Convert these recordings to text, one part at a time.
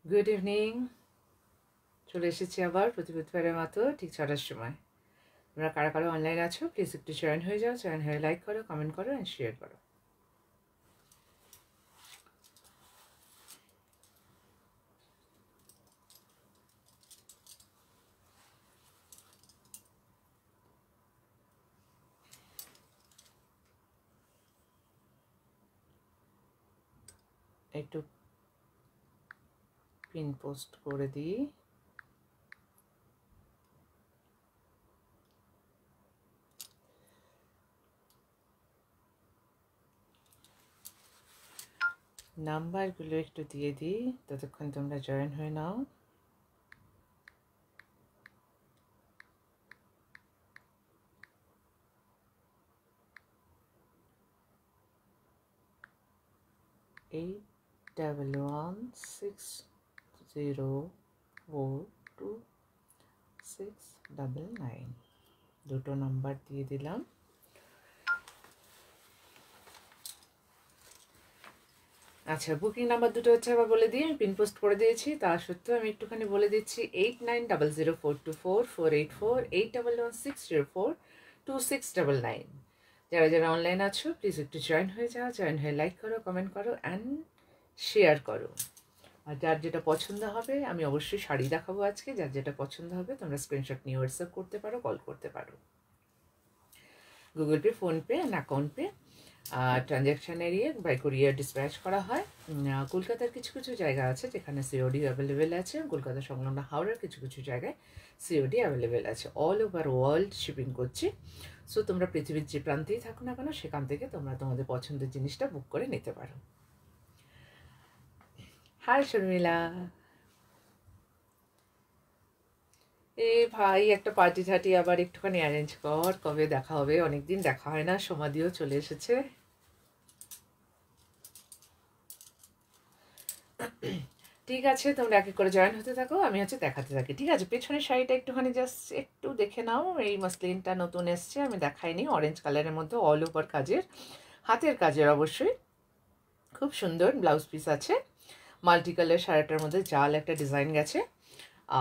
Good evening. চলে এসেছি আবার প্রতি বুধবারের মতো ঠিক 6টার সময়। তোমরা কারা কারা অনলাইন আছো প্লিজ একটু জয়েন হয়ে যাও, জয়েন হয়ে লাইক করো, কমেন্ট করো অ্যান্ড শেয়ার করো। একটু পিন পোস্ট করে দিই। নাম্বারগুলো একটু দিয়ে দিই, ততক্ষণ তোমরা জয়েন হয়ে নাও। এইট 116042699 দুটো নাম্বার দিয়ে দিলাম। আচ্ছা, বুকিং নাম্বার দুটো হচ্ছে আবার বলে দিই, আমি পিন পোস্ট করে দিয়েছি, তা সত্ত্বেও আমি একটুখানি বলে দিচ্ছি 8900424848 8116042699। যারা যারা অনলাইন আছো প্লিজ একটু জয়েন হয়ে যাও, জয়েন হয়ে লাইক করো, কমেন্ট করো অ্যান্ড শেয়ার করো। আর যার যেটা পছন্দ হবে, আমি অবশ্যই শাড়ি দেখাবো আজকে, যার যেটা পছন্দ হবে তোমরা স্ক্রিনশট নিয়ে হোয়াটসঅ্যাপ করতে পারো, কল করতে পারো। Google Pay, PhonePe and account pay transaction এরিয়ে বাই কুরিয়ার ডিসপ্যাচ করা হয়। কলকাতার কিছু কিছু জায়গা আছে যেখানে সিওডি অ্যাভেলেবেল আছে, কলকাতা সংলগ্ন হাওড়ার কিছু কিছু জায়গায় সিওডি অ্যাভেলেবেল আছে। অল ওভার ওয়ার্ল্ড শিপিং করছি। সো তোমরা পৃথিবীর যে প্রান্তেই থাকো না কেন সেখান থেকে তোমরা তোমাদের পছন্দের জিনিসটা বুক করে নিতে পারো। হাই শর্মিলা। এ ভাই, একটা পার্টি ঠাটি আবার একটুখানি অ্যারেঞ্জ কর, কবে দেখা হবে, অনেকদিন দেখা হয় না। সমাধিও চলে এসেছে। ঠিক আছে, তোমরা এক এক করে জয়েন হতে থাকো, আমি হচ্ছে দেখাতে থাকি। ঠিক আছে, পেছনের শাড়িটা একটুখানি জাস্ট একটু দেখে নাও। এই মাসলিনটা নতুন এসছে, আমি দেখাইনি। অরেঞ্জ কালারের মধ্যে অল ওভার কাজের, হাতের কাজের অবশ্যই। খুব সুন্দর ব্লাউজ পিস আছে। মাল্টি কালার শাড়িটার মধ্যে জাল একটা ডিজাইন গেছে।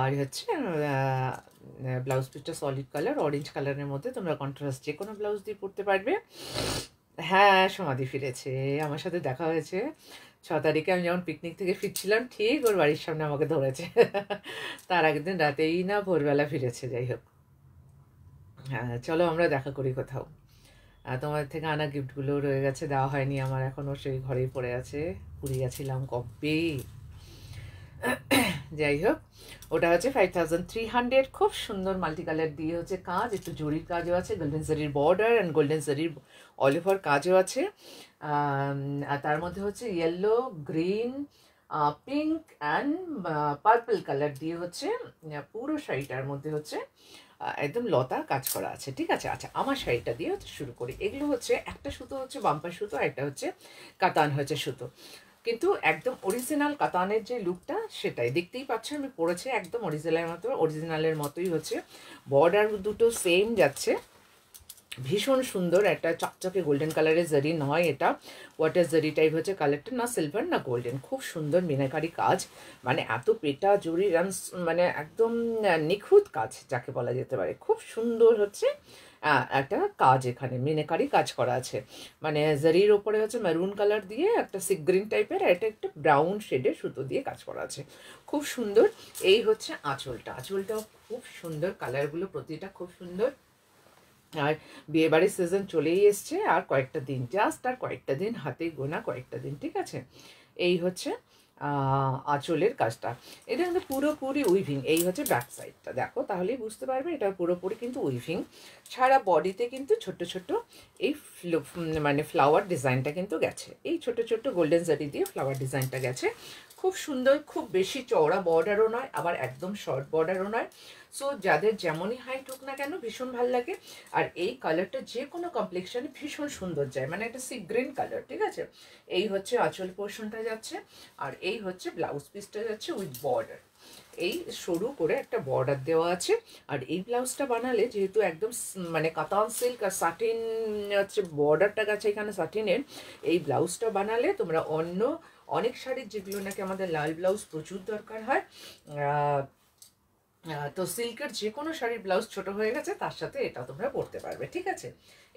আর হচ্ছে ব্লাউজ পিসটা সলিড কালার অরেঞ্জ কালারের মধ্যে। তোমরা কন্ট্রাস্ট যে কোনো ব্লাউজ দিয়ে পরতে পারবে। হ্যাঁ, সমাধি ফিরেছে, আমার সাথে দেখা হয়েছে 6 তারিখে। আমি যখন পিকনিক থেকে ফিরছিলাম ঠিক ওর বাড়ির সামনে আমাকে ধরেছে। তার আগের দিন রাতেই না ভোরবেলা ফিরেছে। যাই হোক, হ্যাঁ চলো আমরা দেখা করি কোথাও। তোমার থেকে আনা গিফটগুলো রয়ে গেছে, দেওয়া হয়নি আমার এখনও, সেই ঘরেই পড়ে আছে। পুরী গেছিলাম কবে। যাই হোক, ওটা হচ্ছে 5300। খুব সুন্দর মাল্টি কালার দিয়ে হচ্ছে কাজ, একটু জরির কাজও আছে, গোল্ডেন জারির বর্ডার অ্যান্ড গোল্ডেন জারির অল ওভার কাজও আছে। আর তার মধ্যে হচ্ছে yellow, green, pink and purple colour দিয়ে হচ্ছে পুরো শাড়িটার মধ্যে হচ্ছে একদম লতা কাজ করা আছে। ঠিক আছে, আচ্ছা আমার শাড়িটা দিয়ে হচ্ছে শুরু করি। এগুলো হচ্ছে একটা সুতো হচ্ছে বাম্পার সুতো, আর একটা হচ্ছে কাতান হচ্ছে সুতো, কিন্তু একদম অরিজিনাল কাতানের যে লুকটা সেটাই দেখতেই পাচ্ছ। আমি পরেছি একদম অরিজিনালের মতোই হচ্ছে। বর্ডার দুটো সেম যাচ্ছে, ভীষণ সুন্দর। একটা চকচকে গোল্ডেন কালারের জারি নয়, এটা ওয়াটার জারি টাইপ হচ্ছে কালারটা, না সিলভার না গোল্ডেন। খুব সুন্দর মিনাকারি কাজ, মানে এত পেটা জরি মানে একদম নিখুঁত কাজ যাকে বলা যেতে পারে। খুব সুন্দর হচ্ছে একটা কাজ, এখানে মিনাকারি কাজ করা আছে। মানে জারির ওপরে হচ্ছে মেরুন কালার দিয়ে একটা সি গ্রিন টাইপের, এটা একটা ব্রাউন শেডের সুতো দিয়ে কাজ করা আছে, খুব সুন্দর। এই হচ্ছে আঁচলটা, আঁচলটাও খুব সুন্দর, কালারগুলো প্রতিটা খুব সুন্দর। আর বিয়েবাড়ির সিজন চলেই এসছে, আর কয়েকটা দিন, জাস্ট আর কয়েকটা দিন, হাতে গোনা কয়েকটা দিন। ঠিক আছে, এই হচ্ছে আঁচলের কাজটা। এটা কিন্তু পুরোপুরি উইভিং। এই হচ্ছে ব্যাক সাইডটা, দেখো তাহলেই বুঝতে পারবে এটা পুরোপুরি কিন্তু উইভিং। সারা বডিতে কিন্তু ছোট্ট ছোট্ট এই মানে ফ্লাওয়ার ডিজাইনটা কিন্তু গেছে, এই ছোট ছোট্ট গোল্ডেন জারি দিয়ে ফ্লাওয়ার ডিজাইনটা গেছে। খুব সুন্দর, খুব বেশি চওড়া বর্ডারও নয়, আবার একদম শর্ট বর্ডারও নয়। সো যাদের যেমনই হাইট হোক না কেন ভীষণ ভালো লাগে। আর এই কালারটা যে কোনো কমপ্লেক্সনে ভীষণ সুন্দর যায়, মানে একটা সি গ্রিন কালার। ঠিক আছে, এই হচ্ছে আঁচল পোর্শনটা যাচ্ছে, আর এই হচ্ছে ব্লাউজ পিসটা যাচ্ছে উইথ বর্ডার। এই সরু করে একটা বর্ডার দেওয়া আছে। আর এই ব্লাউজটা বানালে যেহেতু একদম মানে কাতান সিল্ক আর সাটিন হচ্ছে বর্ডারটা গেছে এখানে সাটিনের, এই ব্লাউজটা বানালে তোমরা অন্য অনেক শাড়ির যেগুলো নাকি আমাদের লাল ব্লাউজ প্রচুর দরকার হয়, তো সিল্কের যে কোনো শাড়ির ব্লাউজ ছোট হয়ে গেছে তার সাথে এটা তোমরা পরতে পারবে, ঠিক আছে।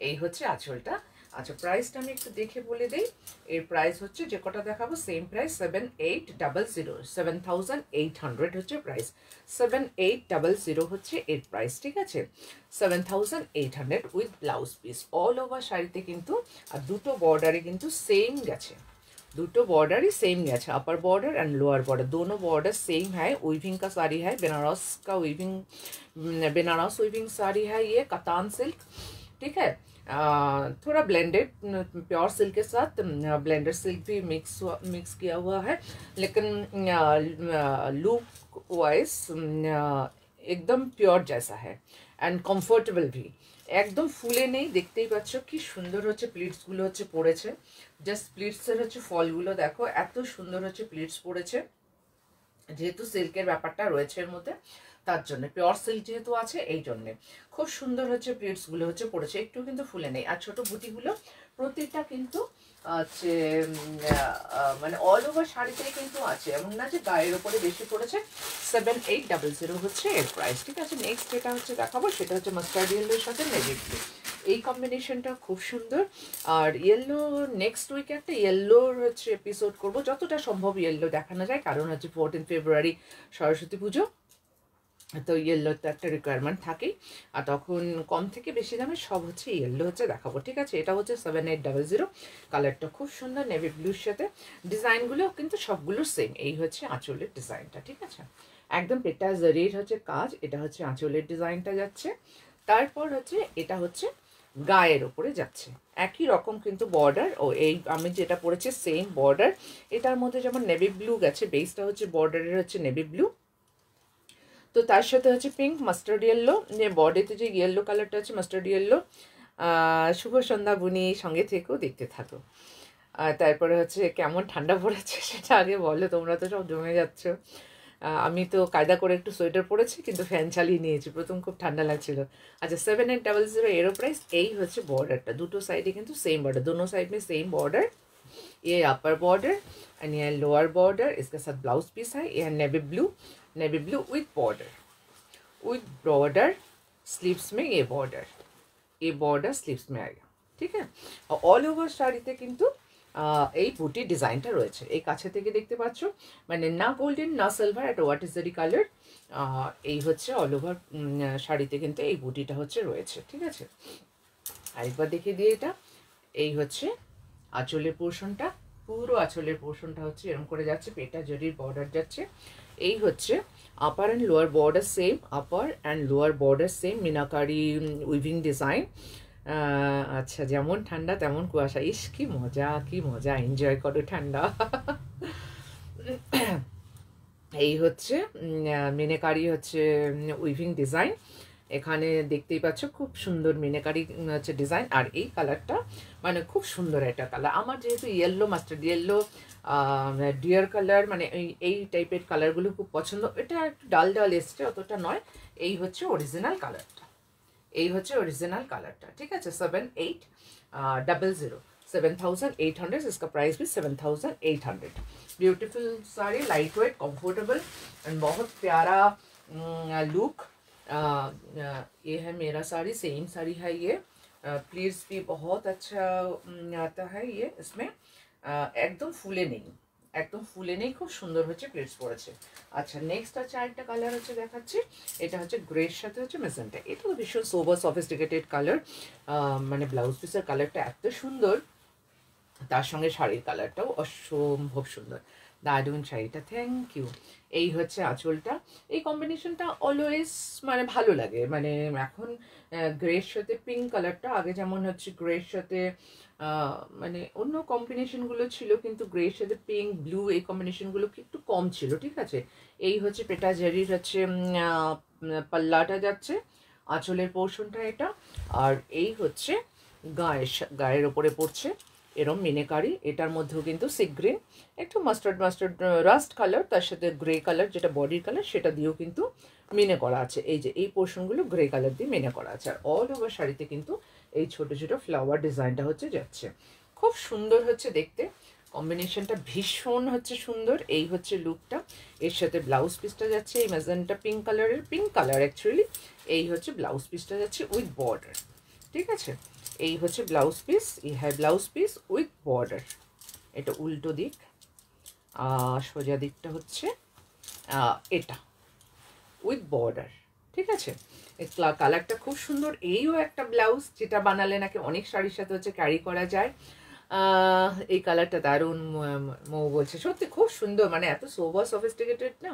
এই হচ্ছে আঁচলটা। আচ্ছা, প্রাইসটা আমি একটু দেখে বলে দিই। এর প্রাইস হচ্ছে, যে কটা দেখাবো সেম প্রাইস, 7800, 7800 হচ্ছে প্রাইস, 7800 হচ্ছে এর প্রাইস, ঠিক আছে। 7800 with blouse piece, all over শাড়িতে কিন্তু, আর দুটো বর্ডারে কিন্তু সেম গেছে, দুটো बॉर्डर ही सेम गया है, upper border and lower border दोनों बॉर्डर सेम है। वीविंग का साड़ी है, बनारस का वीविंग, बनारस वीविंग साड़ी है ये, कतान सिल्क, ठीक है। थोड़ा ब्लेंडेड प्योर सिल्क के साथ ब्लेंडेड सिल्क भी मिक्स किया हुआ है, लेकिन लुक वाइज एकदम प्योर जैसा है एंड कंफर्टेबल भी, একদম ফুলে নেই, দেখতেই পাচ্ছ কি সুন্দর হচ্ছে প্লিটসগুলো হচ্ছে পড়েছে, জাস্ট প্লিটসের হচ্ছে ফলগুলো দেখো, এত সুন্দর হচ্ছে প্লিটস পড়েছে, যেহেতু সিল্কের ব্যাপারটা রয়েছে এর মধ্যে, তার জন্য পিওর সিল্ক যেহেতু আছে এই জন্যে খুব সুন্দর হচ্ছে প্লিটসগুলো হচ্ছে পড়েছে, একটু কিন্তু ফুলে নেই। আর ছোট বুটিগুলো প্রত্যেকটা কিন্তু হচ্ছে মানে অল ওভার শাড়িতেই কিন্তু আছে, এমন না যে গায়ের ওপরে বেশি পড়েছে। 7800 হচ্ছে এর প্রাইস, ঠিক আছে। নেক্সট যেটা হচ্ছে দেখাবো সেটা হচ্ছে মাস্টার্ড ইয়েলোর সাথে নেভি ব্লু, এই কম্বিনেশনটা খুব সুন্দর। আর ইয়েলো নেক্সট উইকে একটা ইয়েলোর হচ্ছে এপিসোড করবো, যতটা সম্ভব ইয়েলো দেখানো যায়, কারণ হচ্ছে 14 ফেব্রুয়ারি সরস্বতী পুজো, তো ইয়েলোর তো একটা রিকোয়ারমেন্ট থাকেই, আর তখন কম থেকে বেশি দামে সব হচ্ছে ইয়েলো হচ্ছে দেখাবো, ঠিক আছে। এটা হচ্ছে 7800, কালারটা খুব সুন্দর নেভি ব্লুর সাথে, ডিজাইনগুলো কিন্তু সবগুলো সেম। এই হচ্ছে আঁচলের ডিজাইনটা, ঠিক আছে, একদম পেটা জারির হচ্ছে কাজ, এটা হচ্ছে আঁচলের ডিজাইনটা যাচ্ছে। তারপর হচ্ছে এটা হচ্ছে গায়ের ওপরে যাচ্ছে, একই রকম কিন্তু বর্ডার, ও এই আমি যেটা পরেছি সেম বর্ডার, এটার মধ্যে যেমন নেভি ব্লু গেছে, বেসটা হচ্ছে বর্ডারের হচ্ছে নেভি ব্লু, তো তার সাথে হচ্ছে পিঙ্ক মাস্টার্ড ইয়েলো, যে বডিতে যে ইয়েলো কালারটা আছে মাস্টার্ড ইয়েলো। শুভ সন্ধ্যা বুনি, সঙ্গে থেকেও দেখতে থাকো। তারপরে হচ্ছে কেমন ঠান্ডা পড়েছে সেটা আগে বলো, তোমরা তো সব জমে যাচ্ছ। আমি তো কায়দা করে একটু সোয়েটার পরেছি, কিন্তু ফ্যান চালিয়ে নিয়েছি, প্রথম খুব ঠান্ডা লাগছিল। আচ্ছা, 7800 এরো প্রাইস। এই হচ্ছে বর্ডারটা, দুটো সাইডে কিন্তু সেম बॉर्डर, दोनों साइड में सेम बॉर्डर, ये अपर बॉर्डर एंड ये लोअर बॉर्डर, इसके साथ ब्लाउज पीस है, ये navy blue with border sleeves में, ये बॉर्डर स्लीव्स में आएगा, ठीक है। और ऑल ओवर শাড়িতে কিন্তু এই বুটি ডিজাইনটা রয়েছে, এই কাছে থেকে দেখতে পাচ্ছ, মানে না গোল্ডেন না সিলভার, একটা হোয়াট ইজ দ্য কালার, এই হচ্ছে অল ওভার শাড়িতে কিন্তু এই বুটিটা হচ্ছে রয়েছে, ঠিক আছে। আরেকবার দেখিয়ে দিয়ে, এটা এই হচ্ছে আঁচলের পোর্শনটা, পুরো আঁচলের পোর্শনটা হচ্ছে এরকম করে যাচ্ছে, পেটা জরির বর্ডার যাচ্ছে। এই হচ্ছে upper and lower border same, upper and lower border same, meenakari weaving design. আচ্ছা, যেমন ঠান্ডা তেমন কুয়াশা, ইস কি মজা, এনজয় করো ঠান্ডা। এই হচ্ছে মিনাকারি হচ্ছে উইভিং ডিজাইন, এখানে দেখতেই পাচ্ছ খুব সুন্দর মিনাকারি হচ্ছে ডিজাইন। আর এই কালারটা মানে খুব সুন্দর একটা কালার, আমার যেহেতু yellow mustard yellow deer colour, মানে এই টাইপের কালারগুলো খুব পছন্দ। এটা একটু ডাল এসছে, অতটা নয়। এই হচ্ছে অরিজিনাল কালারটা, ঠিক আছে। 7800, इसका प्राइस भी 7800। Beautiful sari, light weight, comfortable and बहुत प्यारा लुक। ये है मेरा साड़ी, सेम साड़ी है ये, प्लीट्स भी बहुत अच्छा आता है ये, इसमें एकदम ফুলে নেই, খুব সুন্দর হচ্ছে প্লেটস পড়েছে। আচ্ছা, নেক্সট হচ্ছে আরেকটা কালার হচ্ছে দেখাচ্ছি, এটা হচ্ছে গ্রের সাথে হচ্ছে মেজেন্টা, এটা তো ভীষণ সোবার সফিস্টিকেটেড কালার, মানে ব্লাউজ পিসের কালারটা এত সুন্দর, তার সঙ্গে শাড়ির কালারটাও অসম্ভব সুন্দর, দারুণ শাড়িটা, থ্যাংক ইউ। এই হচ্ছে আঁচলটা, এই কম্বিনেশনটা অলওয়েজ মানে ভালো লাগে, মানে এখন গ্রের সাথে পিঙ্ক কালারটা, আগে যেমন হচ্ছে গ্রের সাথে মানে অন্য কম্বিনেশনগুলো ছিল, কিন্তু গ্রের সাথে পিঙ্ক ব্লু এই কম্বিনেশনগুলো একটু কম ছিল, ঠিক আছে। এই হচ্ছে পেটা জারির হচ্ছে পাল্লাটা যাচ্ছে, আঁচলের পোর্শনটা এটা, আর এই হচ্ছে গায়ের ওপরে পড়ছে, এরম মিনেকারি। এটার মধ্যেও কিন্তু সি গ্রিন, একটু মাস্টার্ড রাস্ট কালার, তার সাথে গ্রে কালার যেটা বডির কালার সেটা দিয়েও কিন্তু মিনে করা আছে। এই যে এই পোর্শনগুলো গ্রে কালার দিয়ে মিনে করা আছে। আর অল ওভার শাড়িতে কিন্তু এই ছোট ছোট ফ্লাওয়ার ডিজাইনটা হচ্ছে যাচ্ছে, খুব সুন্দর হচ্ছে দেখতে। কম্বিনেশনটা ভীষণ হচ্ছে সুন্দর। এই হচ্ছে লুকটা, এর সাথে ব্লাউজ পিসটা যাচ্ছে এই ম্যাজেন্টা পিঙ্ক কালারের, পিঙ্ক কালার অ্যাকচুয়ালি। এই হচ্ছে ব্লাউজ পিসটা যাচ্ছে উইথ বর্ডার, ঠিক আছে। এই হচ্ছে ব্লাউজ পিস, এই হ্যাঁ ব্লাউজ পিস উইথ বর্ডার। এটা উল্টো দিক, সোজা দিকটা হচ্ছে এটা উইথ বর্ডার, ঠিক আছে। কালারটা খুব সুন্দর। এইও একটা ব্লাউজ যেটা বানালে নাকি অনেক শাড়ির সাথে হচ্ছে ক্যারি করা যায়। এই কালারটা দারুণ, মৌ বলছে সত্যি খুব সুন্দর, মানে এত সোভার সফিস্টিকেটেড না,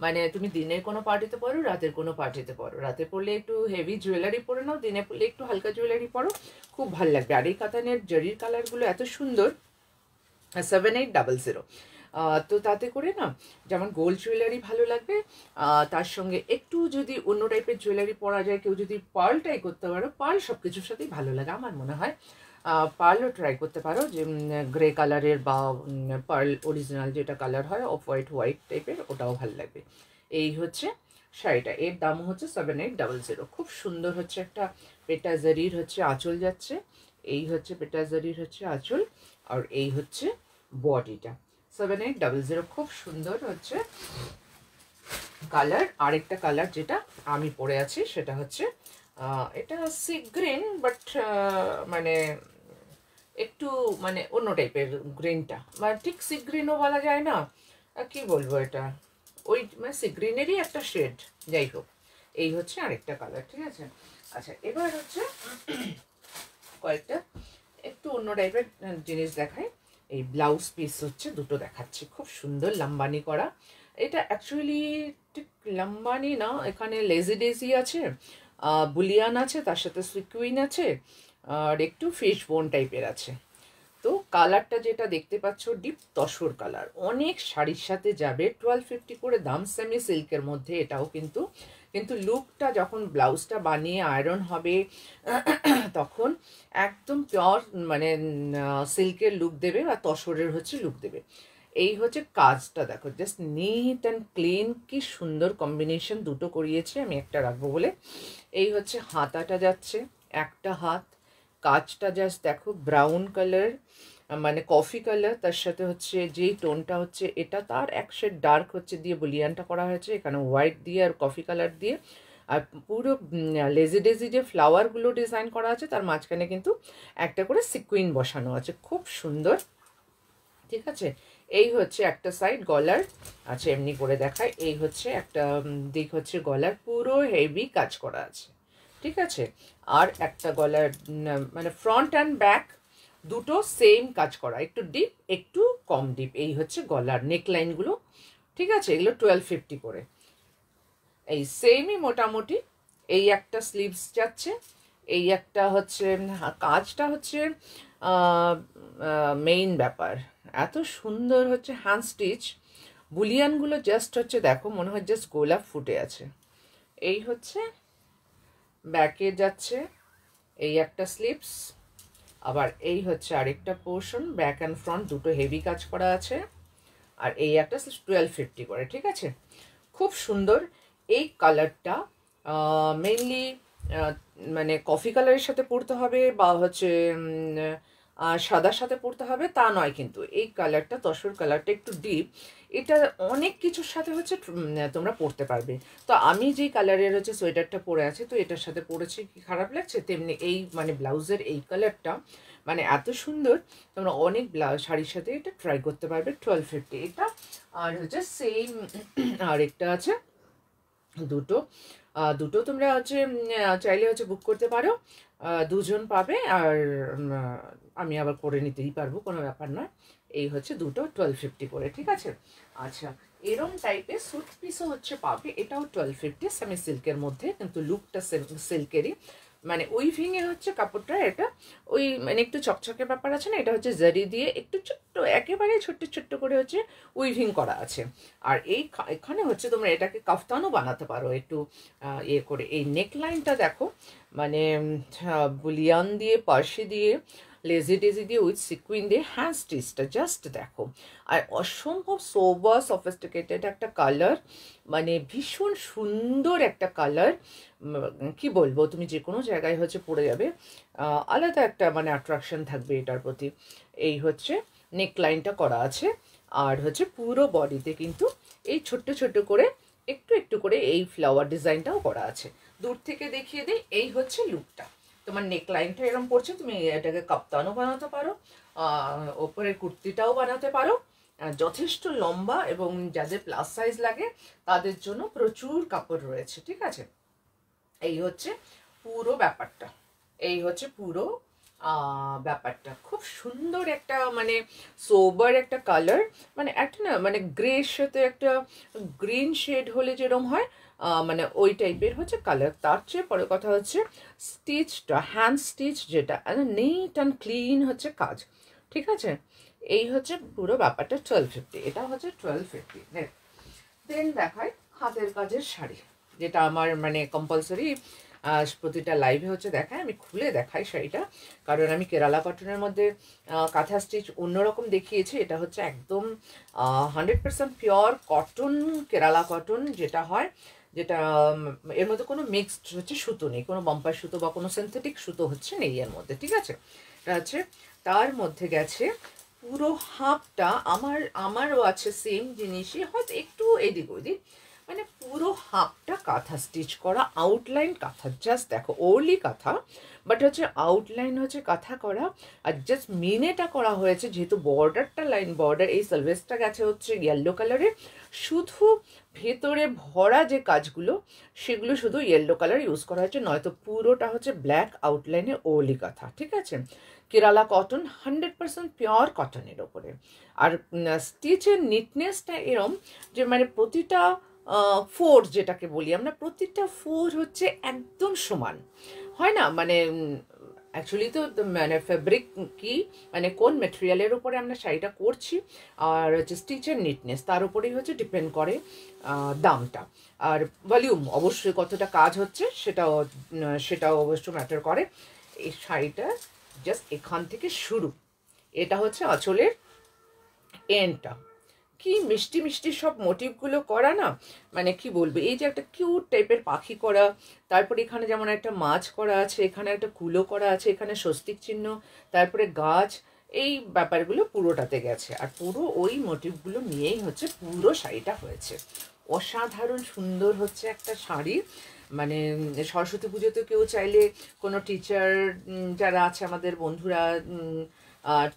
মানে তুমি দিনের কোনো পার্টিতে পরো, রাতের কোনো পার্টিতে পরো, রাতে পরলে একটু হেভি জুয়েলারি পরে নাও, দিনে পরলে একটু হালকা জুয়েলারি পরো, খুব ভালো লাগবে। আর এই কাতানের জরির কালারগুলো এত সুন্দর। 7800, তো তাতে করে না যেমন গোল্ড জুয়েলারি ভালো লাগবে, তার সঙ্গে একটু যদি অন্য টাইপের জুয়েলারি পরা যায়, কেউ যদি পার্লটাই করতে পারো, পার্ল সব কিছুর সাথেই ভালো লাগে আমার মনে হয়। পার্লও ট্রাই করতে পারো, যে গ্রে কালারের বা পার্ল অরিজিনাল যেটা কালার হয় অফ হোয়াইট টাইপের, ওটাও ভালো লাগবে। এই হচ্ছে শাড়িটা, এর দাম হচ্ছে 7800। খুব সুন্দর হচ্ছে একটা পেটাজারির হচ্ছে আঁচল যাচ্ছে, এই হচ্ছে পেটাজারির হচ্ছে আঁচল, আর এই হচ্ছে বডিটা। 7800, খুব সুন্দর হচ্ছে কালার। আরেকটা কালার যেটা আমি পরে আছি সেটা হচ্ছে এটা সি গ্রিন, বাট মানে একটু মানে অন্য টাইপের গ্রিনটা, মানে ঠিক সি গ্রিনও বলা যায় না, কি বলবো, এটা ওই মানে সি গ্রিনেরই একটা শেড, যাই হোক। এই হচ্ছে আরেকটা কালার, ঠিক আছে। আচ্ছা, এবার হচ্ছে কয়েকটা একটু অন্য টাইপের জিনিস দেখাই। এই ব্লাউজ পিস হচ্ছে দুটো দেখাচ্ছি, খুব সুন্দর লাম্বানি করা। এটা অ্যাকচুয়ালি ঠিক লাম্বানি না, এখানে লেজি ডেজি আছে, বুলিয়ান আছে, তার সাথে সিকুইন আছে, আর একটু ফিশ বোন টাইপের আছে। তো কালারটা যেটা দেখতে পাচ্ছ ডিপ তসর কালার, অনেক শাড়ির সাথে যাবে। 1250 করে দাম, সেমি সিল্কের মধ্যে এটাও কিন্তু, কিন্তু লুকটা যখন ব্লাউজটা বানিয়ে আয়রন হবে তখন একদম পিওর মানে সিল্কের লুক দেবে, বা তসরের হচ্ছে লুক দেবে। এই হচ্ছে কাজটা দেখো, জাস্ট নিট অ্যান্ড ক্লিন, কি সুন্দর কম্বিনেশন দুটো করিয়েছে, আমি একটা রাখবো বলে। এই হচ্ছে হাতাটা যাচ্ছে, একটা হাত, কাজটা জাস্ট দেখো ব্রাউন কালার, মানে কফি কালার, তার সাথে হচ্ছে যেই টোনটা হচ্ছে এটা তার এক শেড ডার্ক হচ্ছে দিয়ে বুলিয়ানটা করা হয়েছে, এখানে হোয়াইট দিয়ে আর কফি কালার দিয়ে, আর পুরো লেজি ডেজি যে ফ্লাওয়ারগুলো ডিজাইন করা আছে তার মাঝখানে কিন্তু একটা করে সিকুইন বসানো আছে, খুব সুন্দর, ঠিক আছে। এই হচ্ছে একটা সাইড গলার, আচ্ছা এমনি করে দেখায়। এই হচ্ছে একটা দিক হচ্ছে গলার পুরো হেভি কাজ করা আছে, ঠিক আছে। আর একটা গলার মানে ফ্রন্ট অ্যান্ড ব্যাক দুটো সেম কাজ করা, একটু ডিপ একটু কম ডিপ। এই হচ্ছে গলার নেকলাইনগুলো, ঠিক আছে, এগুলো 1250 করে, এই সেমই মোটামুটি। এই একটা স্লিভস যাচ্ছে, এই একটা হচ্ছে কাজটা হচ্ছে মেইন ব্যাপার। এত সুন্দর হচ্ছে হ্যান্ড স্টিচ, বুলিয়ানগুলো জাস্ট হচ্ছে দেখো মনে হয় জাস্ট গোলাপ ফুটে আছে। এই হচ্ছে ব্যাকে যাচ্ছে, এই একটা স্লিভস, আবার এই হচ্ছে আরেকটা পোর্শন, ব্যাক অ্যান্ড ফ্রন্ট দুটো হেভি কাজ করা আছে, আর এই একটা 1250 করে, ঠিক আছে। খুব সুন্দর এই কালারটা, মেইনলি মানে কফি কালারের সাথে পরতে হবে বা হচ্ছে সাদার সাথে পরতে হবে তা নয়, কিন্তু এই কালারটা তসর কালারটা একটু ডিপ, এটা অনেক কিছুর সাথে হচ্ছে তোমরা পরতে পারবে। তো আমি যেই কালারের হচ্ছে সোয়েটারটা পরে আছি, তো এটার সাথে পরেছি, কি খারাপ লাগছে, তেমনি এই মানে ব্লাউজের এই কালারটা মানে এত সুন্দর, তোমরা অনেক শাড়ির সাথে এটা ট্রাই করতে পারবে। 1250 এটা। আর হচ্ছে সেম আরেকটা আছে, দুটো দুটো তোমরা হচ্ছে চাইলে হচ্ছে বুক করতে পারো, দুজন পাবে, আর আমি আবার করে নিতেই পারবো, কোনো ব্যাপার নয়। এই হচ্ছে দুটো 1250 করে, ঠিক আছে। আচ্ছা, এরম টাইপের স্যুট পিসও হচ্ছে পাবে, এটাও 1250, সেমি সিল্কের মধ্যে, কিন্তু লুকটা সিল্কেরই, মানে উইভিংয়ে হচ্ছে কাপড়টা, এটা ওই মানে একটু চকচকে ব্যাপার আছে না, এটা হচ্ছে জারি দিয়ে একটু ছোট্ট একেবারে ছোট্ট ছোট্ট করে হচ্ছে উইভিং করা আছে। আর এখানে হচ্ছে তোমরা এটাকে কাফতানও বানাতে পারো একটু ইয়ে করে। এই নেকলাইনটা দেখো, মানে বুলিয়ান দিয়ে পার্সি দিয়ে লেজি টেজি দিয়ে উইথ সিকুইন দিয়ে হ্যান্ড স্টিচটা জাস্ট দেখো। আর অসম্ভব সোবার সফিস্টিকেটেড একটা কালার, মানে ভীষণ সুন্দর একটা কালার। কি বলবো, তুমি যে কোনো জায়গায় হচ্ছে পরে যাবে, আলাদা একটা মানে অ্যাট্রাকশন থাকবে এটার প্রতি। এই হচ্ছে নেকলাইনটা করা আছে, আর হচ্ছে পুরো বডিতে কিন্তু এই ছোট্ট ছোট্ট করে একটু একটু করে এই ফ্লাওয়ার ডিজাইনটাও করা আছে। দূর থেকে দেখিয়ে দিই, এই হচ্ছে লুকটা। তোমার নেকলাইনটা এরকম পড়ছে, তুমি এটাকে কাপ্তানও বানাতে পারো, ওপরের কুর্তিটাও বানাতে পারো। যথেষ্ট লম্বা, এবং যাদের প্লাস সাইজ লাগে তাদের জন্য প্রচুর কাপড় রয়েছে, ঠিক আছে। এই হচ্ছে পুরো ব্যাপারটা, এই হচ্ছে পুরো ব্যাপারটা। খুব সুন্দর একটা মানে সোবার একটা কালার, মানে একটা না মানে গ্রের সাথে একটা গ্রিন শেড হলে যেরকম হয়, মানে ওই টাইপের হচ্ছে কালার। তার চেয়ে পরে কথা হচ্ছে স্টিচটা, হ্যান্ড স্টিচ যেটা নিট অ্যান্ড ক্লিন হচ্ছে কাজ, ঠিক আছে। এই হচ্ছে পুরো ব্যাপারটা। 1250, এটা হচ্ছে 1250। দেন দেখায় হাতের কাজের শাড়ি, যেটা আমার মানে কম্পালসারি প্রতিটা লাইভে হচ্ছে দেখায়। আমি খুলে দেখাই শাড়িটা, কারণ আমি কেরালা কটনের মধ্যে কাঁথা স্টিচ অন্যরকম দেখিয়েছি। এটা হচ্ছে একদম 100% পিওর কটন, কেরালা কটন যেটা হয়, যেটা এর মধ্যে কোনো মিক্সড হচ্ছে সুতো নেই, কোনো বাম্পার সুতো বা কোনো সিনথেটিক সুতো হচ্ছে নেই এর মধ্যে, ঠিক আছে। এটা হচ্ছে তার মধ্যে গেছে পুরো হাফটা, আমারও আছে সেম জিনিসই, হয়তো একটু এদিক ওদিক, মানে পুরো হাফটা কাঁথা স্টিচ করা, আউটলাইন কাঁথা। জাস্ট দেখো ওরলি কাঁথা, বাট হচ্ছে আউটলাইন হচ্ছে কাঁথা করা, আর জাস্ট মিনেটা করা হয়েছে যেহেতু বর্ডারটা লাইন বর্ডার। এই সার্ভিসটা গেছে হচ্ছে ইয়েলো কালারে, শুধু ভেতরে ভরা যে কাজগুলো সেগুলো শুধু ইয়েলো কালার ইউজ করা হয়েছে, নয়তো পুরোটা হচ্ছে ব্ল্যাক আউটলাইনে ওরলি কাঁথা, ঠিক আছে। কেরালা কটন 100% পিওর কটনের ওপরে। আর স্টিচের নিটনেসটা এরম যে মানে প্রতিটা ফোর যেটাকে বলি আমরা, প্রতিটা ফোর হচ্ছে একদম সমান হয় না, মানে অ্যাকচুয়ালি তো মানে ফেব্রিক কি মানে কোন মেটেরিয়ালের উপরে আমরা শাড়িটা করছি, আর হচ্ছে স্টিচের নিটনেস তার উপরেই হচ্ছে ডিপেন্ড করে দামটা। আর ভলিউম অবশ্যই কতটা কাজ হচ্ছে সেটাও অবশ্য ম্যাটার করে। এই শাড়িটা জাস্ট এখান থেকে শুরু, এটা হচ্ছে আঁচলের এন্ডটা। কি মিষ্টি মিষ্টি সব মোটিভগুলো করা না, মানে কি বলবো, এই যে একটা কিউট টাইপের পাখি করা, তারপরে এখানে যেমন একটা মাছ করা আছে, এখানে একটা কুলো করা আছে, এখানে স্বস্তিক চিহ্ন, তারপরে গাছ, এই ব্যাপারগুলো পুরোটাতে গেছে। আর পুরো ওই মোটিভগুলো নিয়েই হচ্ছে পুরো শাড়িটা হয়েছে। অসাধারণ সুন্দর হচ্ছে একটা শাড়ি। মানে সরস্বতী পুজোতে কেউ চাইলে কোনো টিচার যারা আছে আমাদের বন্ধুরা,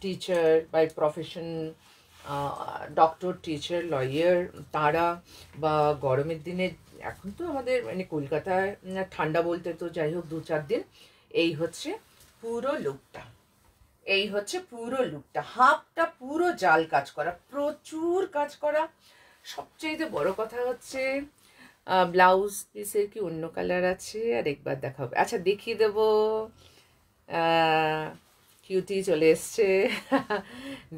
teacher by profession, doctor, teacher, lawyer, তারা, বা গরমের দিনে, এখন তো আমাদের মানে কলকাতায় ঠান্ডা বলতে তো যাই হোক 2-4 দিন। এই হচ্ছে পুরো লুকটা, এই হচ্ছে পুরো লুকটা। হাফটা পুরো জাল কাজ করা, প্রচুর কাজ করা। সবচেয়ে বড় কথা হচ্ছে ব্লাউজ পিসের কি অন্য কালার আছে, আর একবার দেখাবো, আচ্ছা দেখিয়ে দেবো। কিউটি চলে এসছে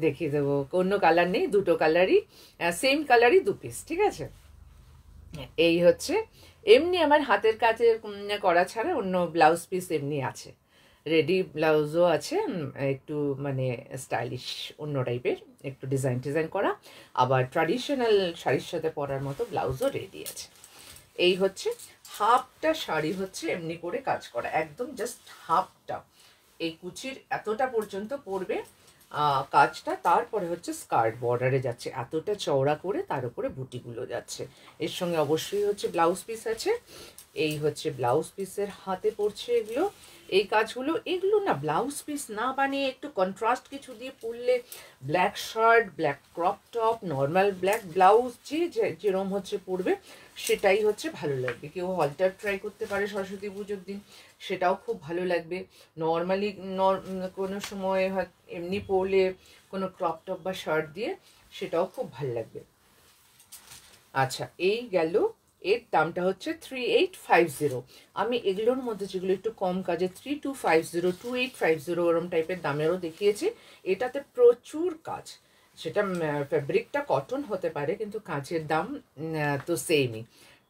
দেখিয়ে দেবো। অন্য কালার নেই, দুটো কালারই, সেম কালারই 2 পিস, ঠিক আছে। এই হচ্ছে এমনি আমার হাতের কাজে করা ছাড়া অন্য ব্লাউজ পিস এমনি আছে, রেডি ব্লাউজও আছে, একটু মানে স্টাইলিশ অন্য টাইপের, একটু ডিজাইন করা, আবার ট্র্যাডিশনাল শাড়ির সাথে পরার মতো ব্লাউজও রেডি আছে। এই হচ্ছে হাফটা শাড়ি হচ্ছে এমনি করে কাজ করা, একদম জাস্ট হাফটা, এই কুচির এতটা পর্যন্ত পড়বে কাজটা। তারপরে হচ্ছে স্কার্ট বর্ডারে যাচ্ছে এতটা চওড়া করে, তার উপরে বুটিগুলো যাচ্ছে। এর সঙ্গে অবশ্যই হচ্ছে ব্লাউজ পিস আছে। এই হচ্ছে ব্লাউজ পিসের হাতে পড়ছে এগুলো, এই কাজগুলো। এগুলো না ব্লাউজ পিস না বানিয়ে একটু কন্ট্রাস্ট কিছু দিয়ে পরলে, black shirt, black crop top, normal black blouse, যেরকম হচ্ছে পরবে সেটাই হচ্ছে ভালো লাগবে। কেউ অল্টার ট্রাই করতে পারে সরস্বতী পুজোর দিন, সেটাও খুব ভালো লাগবে। নর্মালি কোনো সময় এমনি পরলে কোনো ক্রপ টপ বা শার্ট দিয়ে, সেটাও খুব ভালো লাগবে। আচ্ছা, এই গেল, এর দামটা হচ্ছে 3850। আমি এগুলোর মধ্যে যেগুলো একটু কম কাজে 3250, 2850 ওরম টাইপের দামেরও দেখিয়েছি। এটাতে প্রচুর কাজ, সেটা ফ্যাব্রিকটা কটন হতে পারে কিন্তু কাজের দাম তো সেমই,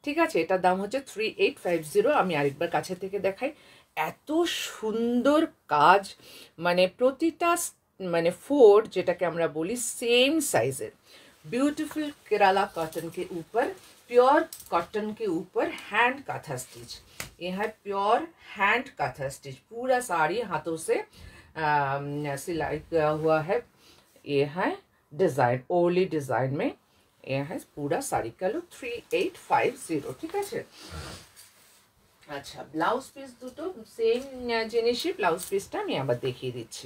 ঠিক আছে। এটার দাম হচ্ছে 3850। আমি আরেকবার কাছে থেকে দেখাই, এত সুন্দর কাজ, মানে প্রতিটা মানে फोल्ड যেটাকে আমরা বলি सेम साइजेर, ब्यूटीफुल केराला कॉटन के ऊपर, प्योर कॉटन के ऊपर हैंड काथा स्टिच। ये है प्योर हैंड काथा स्टिच, पूरा साड़ी हाथों से सिलाई किया हुआ है। ये है डिजाइन, ओली डिजाइन में ये है पूरा साड़ी का लुक 3850, ठीक है। আচ্ছা, ব্লাউজ পিস দুটো সেম জিনিসই, ব্লাউজ পিসটা আমি আবার দেখিয়ে দিচ্ছি।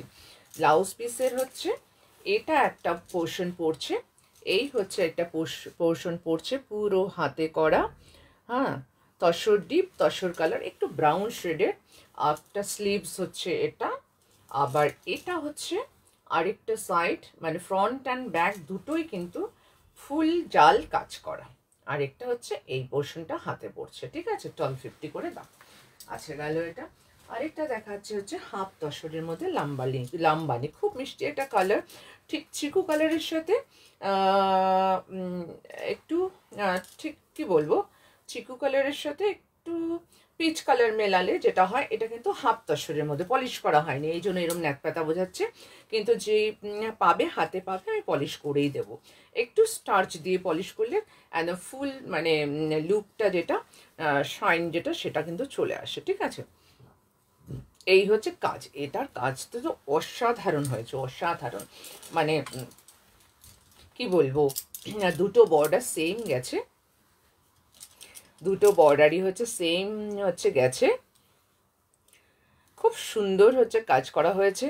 ব্লাউজ পিসের হচ্ছে এটা একটা পোর্শন পড়ছে, এই হচ্ছে একটা পোর্শন পড়ছে পুরো হাতে করা, হ্যাঁ, তসর ডিপ তসর কালার একটু ব্রাউন শেডের। একটা স্লিভস হচ্ছে এটা, আবার এটা হচ্ছে আরেকটা সাইড, মানে ফ্রন্ট অ্যান্ড ব্যাক দুটোই কিন্তু ফুল জাল কাজ করা। আর একটা হচ্ছে এই পোর্শনটা হাতে পড়ছে, ঠিক আছে, 1250 করে দাম। আচ্ছা গেল এটা। আরেকটা দেখাচ্ছে হচ্ছে হাফ তসরের মধ্যে লাম্বানি, খুব মিষ্টি একটা কালার, ঠিক চিকু কালারের সাথে একটু ঠিক কি বলবো, চিকু কালারের সাথে একটু পিচ কালার মেলালে যেটা হয়, এটা কিন্তু হাফ তসরের মধ্যে পলিশ করা হয়নি, এই জন্য এরকম ন্যাকপাতা বোঝাচ্ছে, কিন্তু যে পাবে হাতে পাবে আমি পলিশ করেই দেবো। একটু স্টার্চ দিয়ে পলিশ করলে অ্যান্ড ফুল মানে লুকটা যেটা শাইন যেটা সেটা কিন্তু চলে আসে, ঠিক আছে। এই হচ্ছে কাজ, এটার কাজ তো অসাধারণ হয়েছে, অসাধারণ, মানে কি বলবো, দুটো বর্ডার সেম গেছে, দুটো বর্ডারই হচ্ছে সেম হচ্ছে গেছে, খুব সুন্দর হচ্ছে কাজ করা হয়েছে।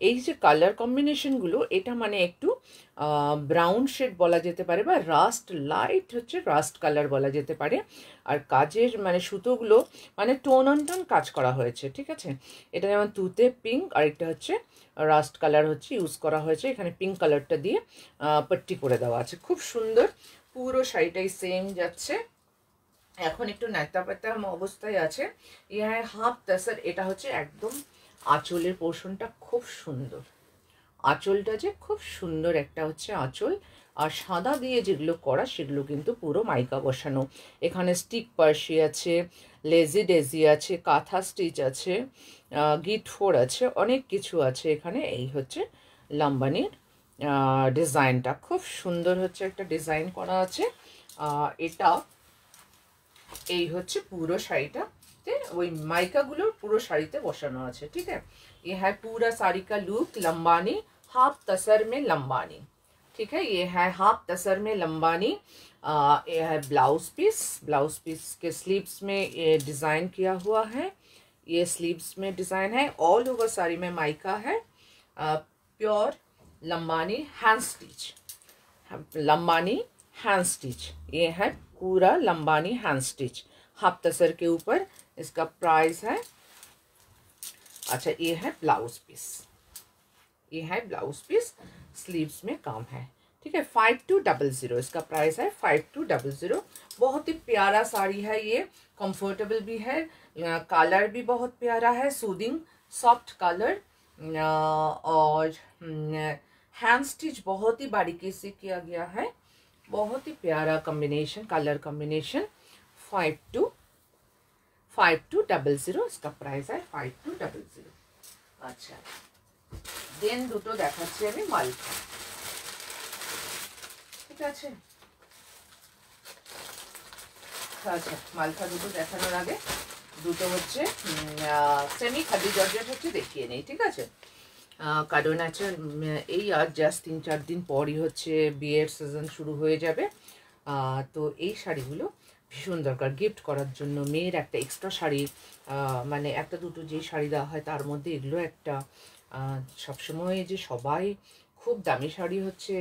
এই যে কালার কম্বিনেশনগুলো, এটা মানে একটু ব্রাউন শেড বলা যেতে পারে, বা রাস্ট লাইট হচ্ছে রাস্ট কালার বলা যেতে পারে। আর কাজের মানে সুতোগুলো মানে টোন অন টোন কাজ করা হয়েছে, ঠিক আছে। এটা যেমন তুতে পিঙ্ক, আর একটা হচ্ছে রাস্ট কালার হচ্ছে ইউজ করা হয়েছে, এখানে পিঙ্ক কালারটা দিয়ে পট্টি করে দেওয়া আছে, খুব সুন্দর। পুরো শাড়িটাই সেম যাচ্ছে, এখন একটু ন্যাতা পাতা অবস্থায় আছে। ইহা হাফ তাসার, এটা হচ্ছে একদম আঁচলের পোর্শনটা খুব সুন্দর, আঁচলটা যে খুব সুন্দর একটা হচ্ছে আঁচল। আর সাদা দিয়ে যেগুলো করা সেগুলো কিন্তু পুরো মাইকা বসানো, এখানে স্টিক পার্সি আছে, লেজি ডেজি আছে, কাঁথা স্টিচ আছে, গিট ফোর আছে, অনেক কিছু আছে এখানে। এই হচ্ছে লাম্বানির ডিজাইনটা, খুব সুন্দর হচ্ছে একটা ডিজাইন করা আছে। এটা এই হচ্ছে পুরো শাড়িটাতে ওই মাইকাগুলোর পুরো শাড়িতে বসানো আছে, ঠিক আছে। ये है पूरा साड़ी का लुक लंबानी, हाफ तसर में लंबानी, ठीक है। ये है हाफ तसर में लंबानी। ये है ब्लाउज पीस, ब्लाउज पीस के स्लीव्स में ये डिज़ाइन किया हुआ है, ये स्लीव्स में डिज़ाइन है, ऑल ओवर साड़ी में माइका है, pure Lambani hand stitch, Lambani hand stitch, ये है पूरा लंबानी हैंड स्टिच हाफ तसर के ऊपर। इसका प्राइस है, अच्छा ये है ब्लाउज पीस, ये है ब्लाउज पीस, स्लीव्स में काम है, ठीक है। 5200 इसका प्राइस है, 5200। बहुत ही प्यारा साड़ी है ये, कंफर्टेबल भी है, कलर भी बहुत प्यारा है, सूदिंग सॉफ्ट कलर, और हैंड स्टिच बहुत ही बारीकी से किया गया है, बहुत ही प्यारा कॉम्बिनेशन, कलर कॉम्बिनेशन। 5200 इसका प्राइस है, 5200। अच्छा দেন দুটো দেখাচ্ছি আমি মালকা, ঠিক আছে। আচ্ছা মালকা দুটো দেখানোর আগে দুটো হচ্ছে সেমি খাদি জর্জেট হচ্ছে দেখিয়ে নেই, ঠিক আছে। কারণ আছে এই আর জাস্ট 3-4 দিন পরই হচ্ছে বিয়ের সিজন শুরু হয়ে যাবে, তো এই শাড়িগুলো ভীষণ দরকার গিফট করার জন্য। মেয়ের একটা এক্সট্রা শাড়ি, মানে একটা দুটো যে শাড়ি দেওয়া হয় তার মধ্যে এগুলো একটা, সবসময় যে সবাই খুব দামি শাড়ি হচ্ছে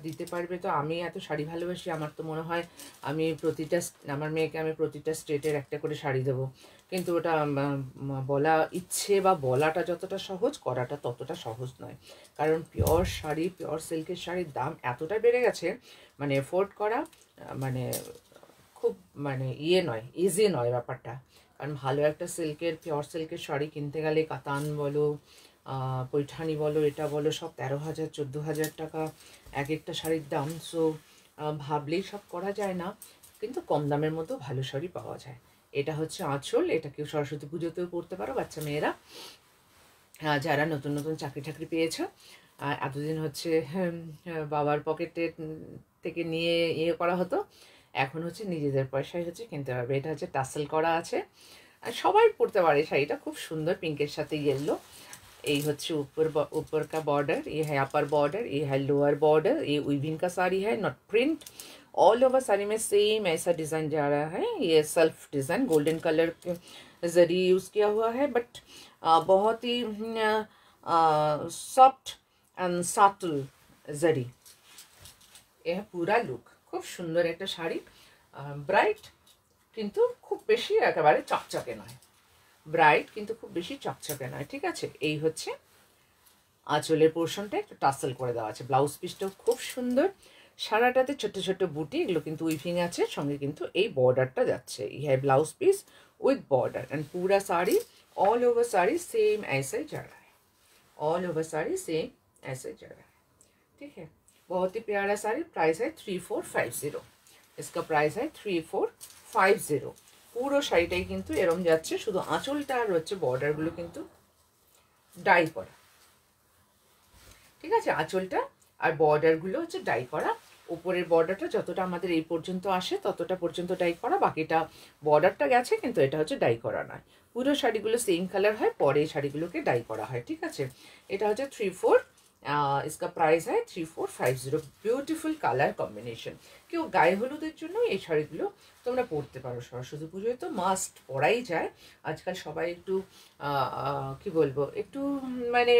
দিতে পারবে, তো আমি এত শাড়ি ভালোবাসি, আমার তো মনে হয় আমি প্রতিটা আমার মেয়েকে আমি প্রতিটা স্টেটের একটা করে শাড়ি দেবো, কিন্তু ওটা বলা ইচ্ছে বা বলাটা যতটা সহজ, করাটা ততটা সহজ নয়। কারণ পিওর শাড়ি, পিওর সিল্কের শাড়ির দাম এতটা বেড়ে গেছে, মানে এফোর্ড করা মানে খুব মানে ইয়ে নয়, ইজি নয় ব্যাপারটা। কারণ ভালো একটা সিল্কের, পিওর সিল্কের শাড়ি কিনতে গেলে কাতান বলো, পৈঠানি বলো, এটা বলো, সব 13,000 14,000 টাকা এক একটা শাড়ির দাম। সো ভাবলেই সব করা যায় না, কিন্তু কম দামের মধ্যেও ভালো শাড়ি পাওয়া যায়। এটা হচ্ছে আঁচল, এটা কেউ সরস্বতী পুজোতেও পরতে পারো বাচ্চা মেয়েরা, যারা নতুন নতুন চাকরি টাকরি পেয়েছো, এতদিন হচ্ছে বাবার পকেটে থেকে নিয়ে ইয়ে করা হতো, এখন হচ্ছে নিজেদের পয়সায় হচ্ছে কিনতে পারবে। এটা হচ্ছে টাসেল করা আছে, আর সবাই পরতে পারে শাড়িটা, খুব সুন্দর পিঙ্কের সাথে ইয়েলো। এই হচ্ছে ऊपर का बॉर्डर, ये है अपर बॉर्डर, ये है लोअर बॉर्डर, ये वीविंग का साड़ी है, not print. All over sari में सेम ऐसा डिज़ाइन जा रहा है, ये सेल्फ डिज़ाइन गोल्डन कलर जरी यूज़ किया हुआ है, बट बहुत ही सॉफ्ट एंड साटल जरी। ये है पूरा लुक, खूब सुंदर एक शाड़ी, ब्राइट किन्तु खूब बेशी एकेबारे चकचके नय, ব্রাইট কিন্তু খুব বেশি চকচকে নয়, ঠিক আছে। এই হচ্ছে আঁচলের পোর্শনটা একটু টাসেল করে দেওয়া আছে, ব্লাউজ পিসটাও খুব সুন্দর, সারাটাতে ছোট ছোট বুটি, এগুলো কিন্তু উইভিং আছে, সঙ্গে কিন্তু এই বর্ডারটা যাচ্ছে। এই হ্যাঁ blouse piece with border and पूरा sari all over sari same ऐसे जा रहा है, ऑल ओवर साड़ी सेम ऐसे जा रहा है, ठीक है। बहुत ही प्यारा साड़ी, प्राइस है 3450, इसका प्राइस है 3450। পুরো শাড়িটাই কিন্তু এরম যাচ্ছে, শুধু আঁচলটা আর হচ্ছে বর্ডারগুলো কিন্তু ডাই করা, ঠিক আছে। আঁচলটা আর বর্ডারগুলো হচ্ছে ডাই করা, উপরের বর্ডারটা যতটা আমাদের এই পর্যন্ত আসে ততটা পর্যন্ত ডাই করা, বাকিটা বর্ডারটা গেছে কিন্তু এটা হচ্ছে ডাই করা নয়। পুরো শাড়িগুলো সেম কালার হয়, পরে এই শাড়িগুলোকে ডাই করা হয়, ঠিক আছে। এটা হচ্ছে 34, इसका प्राइस है 3450। Beautiful colour combination. কেউ গায়ে হলুদের জন্য এই শাড়িগুলো তোমরা পরতে পারো, সরস্বতী পুজোয় তো মাস্ট পরাই যায়। আজকাল সবাই একটু কি বলবো, একটু মানে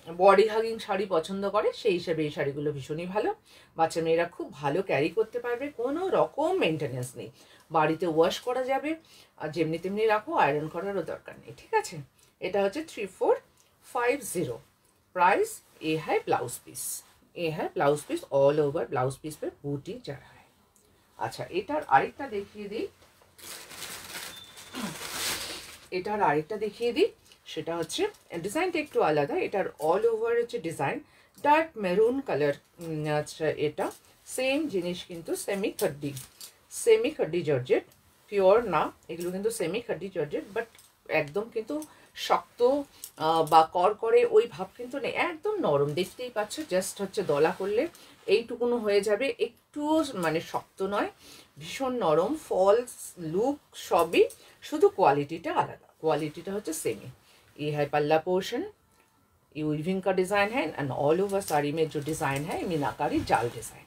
বডি হাগিং শাড়ি পছন্দ করে, সেই হিসাবে এই শাড়িগুলো ভীষণই ভালো। বাচ্চা মেয়েরা খুব ভালো ক্যারি করতে পারবে, কোনো রকম মেনটেনেন্স নেই, বাড়িতে ওয়াশ করা যাবে, আর যেমনি তেমনি রাখো, আয়রন করারও দরকার নেই, ঠিক আছে। এটা হচ্ছে 3450, प्राइस। ये है ब्लाउज पीस, ये है blouse piece, all over blouse piece पे बूटी जा रहा है। अच्छा, এটার আরেকটা দেখিয়ে দিই, এটার আরেকটা দেখিয়ে দিই, সেটা হচ্ছে ডিজাইনটা একটু আলাদা। এটার অল ওভার হচ্ছে ডিজাইন ডার্ক মেরুন কালার। আচ্ছা, এটা সেম জিনিস কিন্তু সেমি খাড্ডি জর্জেট, পিওর না, এগুলো কিন্তু সেমি খাড্ডি জর্জেট, বাট একদম কিন্তু শক্ত বা করে ওই ভাব কিন্তু নেই, একদম নরম, দেখতেই পাচ্ছ, জাস্ট হচ্ছে দলা করলে এইটুকুনো হয়ে যাবে, একটুও মানে শক্ত নয়, ভীষণ নরম, ফলস লুক সবই, শুধু কোয়ালিটিটা আলাদা, কোয়ালিটিটা হচ্ছে सेमी। ये है पल्ला पोर्शन, ये वीविंग का डिज़ाइन है, एंड ऑल ओवर साड़ी में जो डिज़ाइन है मीनाकारी जाल डिज़ाइन,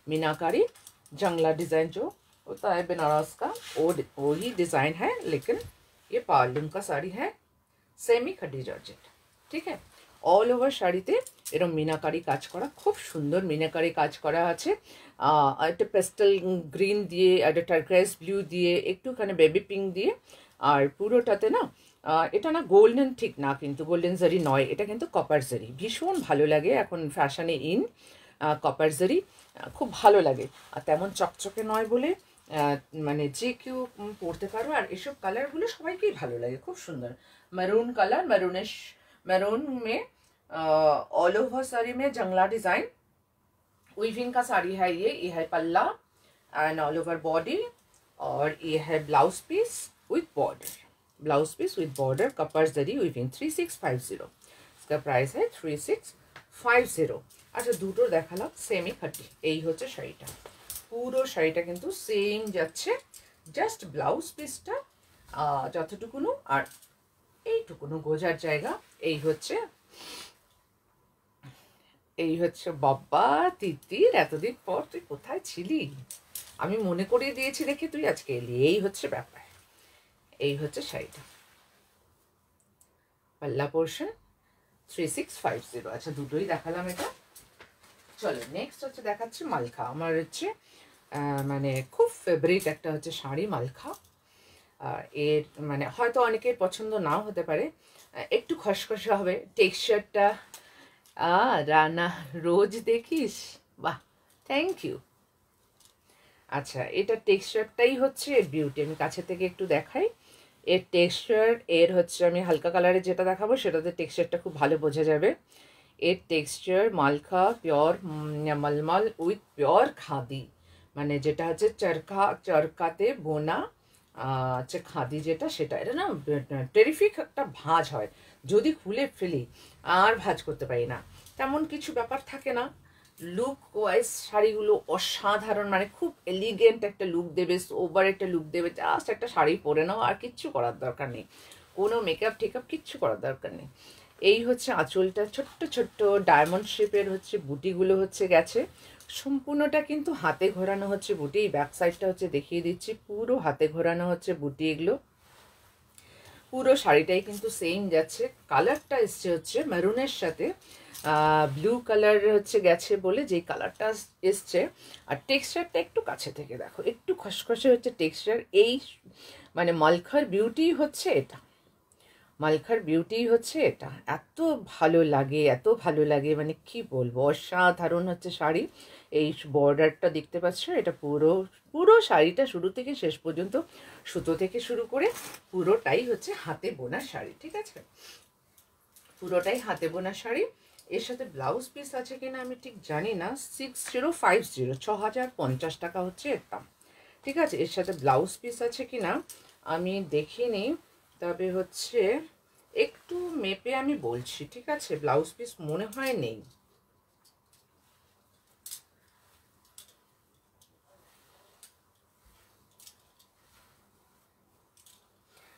मीनाकारी जंगला डिज़ाइन जो होता है बनारस का, वो ही डिज़ाइन है, लेकिन ये पार्लूम का साड़ी है, सेमी खड्डी जॉर्जेट, ठीक है। ऑल ओवर শাড়িতে এরকম মিনাকারি কাজ করা, খুব সুন্দর মিনাকারি কাজ করা আছে, একটা পেস্টেল গ্রিন দিয়ে, একটা টার্কোয়েজ ব্লু দিয়ে, একটুখানি বেবি পিঙ্ক দিয়ে, আর পুরোটাতে না এটা না গোল্ডেন ঠিক না, কিন্তু গোল্ডেন জারি নয়, এটা কিন্তু কপার জারি, ভীষণ ভালো লাগে, এখন ফ্যাশনে ইন কপার জারি, খুব ভালো লাগে, আর তেমন চকচকে নয় বলে মানে যে কেউ পরতে পারো, আর এসব কালারগুলো সবাইকেই ভালো লাগে, খুব সুন্দর। मैरून कलर, मैरून में ऑल ओवर साड़ी में जंगला डिजाइन, वीविंग का साड़ी है ये है पल्ला एंड ऑल ओवर बॉडी, और ये है blouse piece with border, blouse piece with border, copper zari weaving, 3650, इसका प्राइस है 3650। अच्छा, দুটো দেখালাম সেমি খাটি। এই হচ্ছে শাড়িটা, পুরো শাড়িটা কিন্তু সেম যাচ্ছে, জাস্ট ব্লাউজ পিসটা যতটুকুনো আর এইটুকুনো গোজার জায়গা। এই হচ্ছে বাবা তিতির, এতদিন পর তুই কোথায় ছিলি, আমি মনে করিয়ে দিয়েছি দেখে তুই আজকে এলি, এই হচ্ছে ব্যাপার। এই হচ্ছে শাড়িটা, পাল্লা পোর্শন 3650। আচ্ছা, দুটোই দেখালাম এটা। চলো নেক্সট হচ্ছে দেখাচ্ছি মালখা। আমার হচ্ছে মানে খুব ফেভারিট একটা হচ্ছে শাড়ি মালখা। এর মানে হয়তো অনেকের পছন্দ নাও হতে পারে, একটু খসখসে হবে টেক্সচারটা। রানা রোজ দেখিস, বাহ, থ্যাংক ইউ। আচ্ছা, এটা টেক্সচারটাই হচ্ছে এর বিউটি। আমি কাছে থেকে একটু দেখাই এর টেক্সচার। এর হচ্ছে আমি হালকা কালারে যেটা দেখাবো সেটাতে টেক্সচারটা খুব ভালো বোঝা যাবে। এর texture Malkha pure mulmul with pure khadi, মানে যেটা হচ্ছে চরকাতে বোনা হচ্ছে খাদি, যেটা সেটা এটা না টেরিফিক একটা ভাঁজ হয়, যদি খুলে ফেলি আর ভাঁজ করতে পারি না, তেমন কিছু ব্যাপার থাকে না। লুক ওয়াইজ শাড়িগুলো অসাধারণ, মানে খুব এলিগেন্ট একটা লুক দেবে, ওভার একটা লুক দেবে। জাস্ট একটা শাড়ি পরে নাও, আর কিচ্ছু করার দরকার নেই, কোনো মেকআপ টেকআপ কিচ্ছু করার দরকার নেই। এই হচ্ছে আঁচলটা, ছোট্ট ছোট্ট ডায়মন্ড শেপের হচ্ছে বুটিগুলো হচ্ছে গেছে, সম্পূর্ণটা কিন্তু হাতে ঘোরানো হচ্ছে বুটি। এই ব্যাক সাইডটা হচ্ছে দেখিয়ে দিচ্ছি, পুরো হাতে ঘোরানো হচ্ছে বুটি এগুলো। পুরো শাড়িটাই কিন্তু সেম যাচ্ছে, কালারটা এসছে হচ্ছে মেরুনের সাথে ব্লু কালার হচ্ছে গেছে বলে যেই কালারটা এসছে। আর টেক্সচারটা একটু কাছে থেকে দেখো, একটু খসখসে হচ্ছে টেক্সচার। এই মানে মালখার বিউটি হচ্ছে এটা, মালখার বিউটি হচ্ছে এটা। এত ভালো লাগে, এত ভালো লাগে, মানে কি বলবো, অসাধারণ হচ্ছে শাড়ি। এই বর্ডারটা দেখতে পাচ্ছ, এটা পুরো পুরো শাড়িটা শুরু থেকে শেষ পর্যন্ত সুতো থেকে শুরু করে পুরোটাই হচ্ছে হাতে বোনা শাড়ি, ঠিক আছে? পুরোটাই হাতে বোনা শাড়ি। এর সাথে ব্লাউজ পিস আছে কিনা আমি ঠিক জানি না। 6050, 6050 টাকা হচ্ছে এর দাম, ঠিক আছে? এর সাথে ব্লাউজ পিস আছে কিনা আমি দেখিনি, তবে হচ্ছে একটু মেপে আমি বলছি, ঠিক আছে? ব্লাউজ পিস মনে হয় নেই।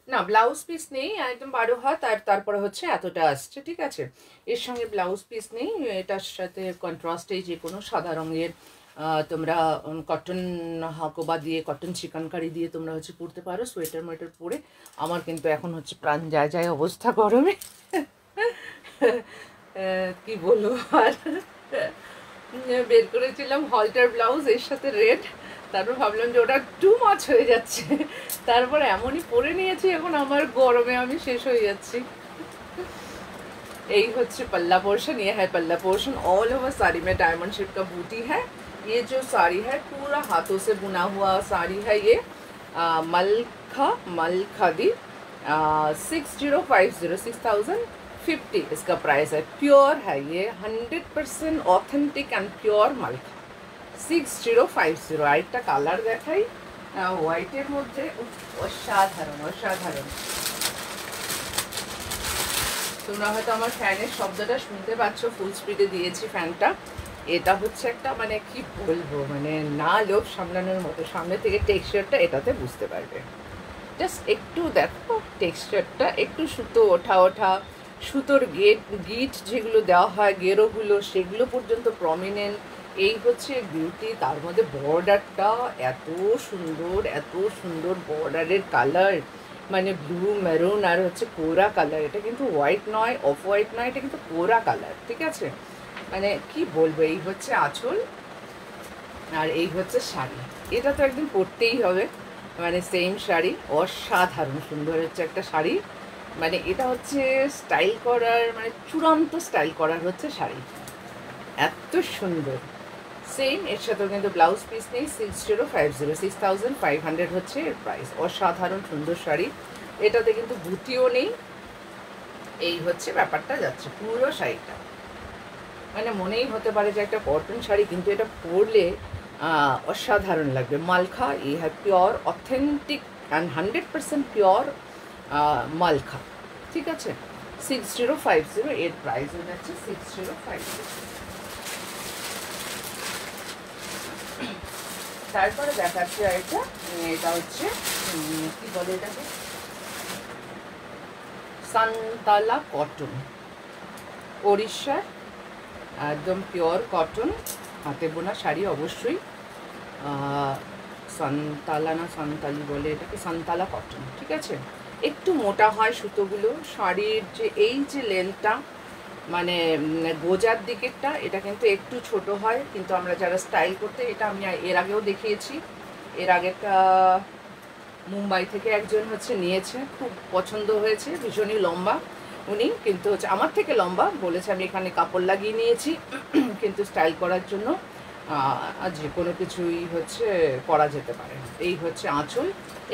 না, ব্লাউজ পিস নেই, একদম 12 হাত, আর তারপরে হচ্ছে এতটা আসছে, ঠিক আছে? এর সঙ্গে ব্লাউজ পিস নেই। এটার সাথে কন্ট্রাস্টে যে কোনো সাদা রঙের তোমরা কটন হাকোবা দিয়ে, কটন চিকনকারি দিয়ে তোমরা হচ্ছে পরতে পারো, সোয়েটার মোয়েটার পরে। আমার কিন্তু এখন হচ্ছে প্রাণ যায় যায় অবস্থা গরমে, কি বলবো আর। বের করেছিলাম হলটার ব্লাউজ, এর সাথে রেড, তারপর ভাবলাম যে ওটা টু মাছ হয়ে যাচ্ছে, তারপর এমনই পরে নিয়েছি, এখন আমার গরমে আমি শেষ হয়ে যাচ্ছি। यही होच्छे पल्ला पोर्शन, ये है पल्ला पोर्शन। ऑल ओवर साड़ी में डायमंड शेप का बूटी है। ये जो साड़ी है पूरा हाथों से बुना हुआ साड़ी है। ये मलखादी 6050 इसका प्राइस है। प्योर है ये, 100% ऑथेंटिक एंड प्योर मलखा 6050। आरेकटा कालार देखाई হোয়াইটের মধ্যে, অসাধারণ অসাধারণ। তোমরা হয়তো আমার ফ্যানের শব্দটা শুনতে পাচ্ছ, ফুল স্পিডে দিয়েছি ফ্যানটা। এটা হচ্ছে একটা মানে কি বলবো, মানে না লোভ সামলানোর মতো। সামনে থেকে টেক্সচারটা এটাতে বুঝতে পারবে, জাস্ট একটু দেখো টেক্সচারটা, একটু সুতো ওঠা ওঠা, সুতোর গিট যেগুলো দেওয়া হয় গেরোগুলো, সেগুলো পর্যন্ত প্রমিনেন্ট। এই হচ্ছে বিউটি। তার মধ্যে বর্ডারটা এত সুন্দর, এত সুন্দর বর্ডারের কালার, মানে ব্লু মেরুন আর হচ্ছে কোরা কালার। এটা কিন্তু হোয়াইট নয়, অফ হোয়াইট নয়, এটা কিন্তু কোরা কালার, ঠিক আছে? মানে কি বলবো, এই হচ্ছে আঁচল আর এই হচ্ছে শাড়ি। এটা তো একদিন পরতেই হবে, মানে সেম শাড়ি, অসাধারণ সুন্দর হচ্ছে একটা শাড়ি। মানে এটা হচ্ছে স্টাইল করার, মানে চূড়ান্ত স্টাইল করার হচ্ছে শাড়ি, এত সুন্দর। সেম এর সাথেও কিন্তু ব্লাউজ পিস নেই। 6500 হচ্ছে এর প্রাইস। অসাধারণ সুন্দর শাড়ি, এটাতে কিন্তু বুটিও নেই। এই হচ্ছে ব্যাপারটা যাচ্ছে পুরো শাড়িটা, মানে মনেই হতে পারে যে একটা কটন শাড়ি, কিন্তু এটা পরলে অসাধারণ লাগবে। মালখা, এই have pure authentic and 100% pure Malkha, ঠিক আছে? 6050 এর প্রাইস হয়ে যাচ্ছে 6050। তারপরে দেখাচ্ছে এটা, এটা হচ্ছে কি বলে এটাকে, সান্তালা কটন, ওড়িশার একদম পিওর কটন হাতে বোনা শাড়ি। অবশ্যই সান্তালা না সান্তালি বলে এটাকে, সান্তালা কটন, ঠিক আছে? একটু মোটা হয় সুতোগুলো। শাড়ির যে এই যে লেন্থটা, মানে গোজার দিকেরটা, এটা কিন্তু একটু ছোট হয়, কিন্তু আমরা যারা স্টাইল করতে, এটা আমি এর আগেও দেখিয়েছি। এর আগেরটা মুম্বাই থেকে একজন হচ্ছে নিয়েছে, খুব পছন্দ হয়েছে, ভীষণই লম্বা উনি, কিন্তু হচ্ছে আমার থেকে লম্বা বলেছে। আমি এখানে কাপড় লাগিয়ে নিয়েছি, কিন্তু স্টাইল করার জন্য যে কোনো কিছুই হচ্ছে করা যেতে পারে। এই হচ্ছে আঁচল,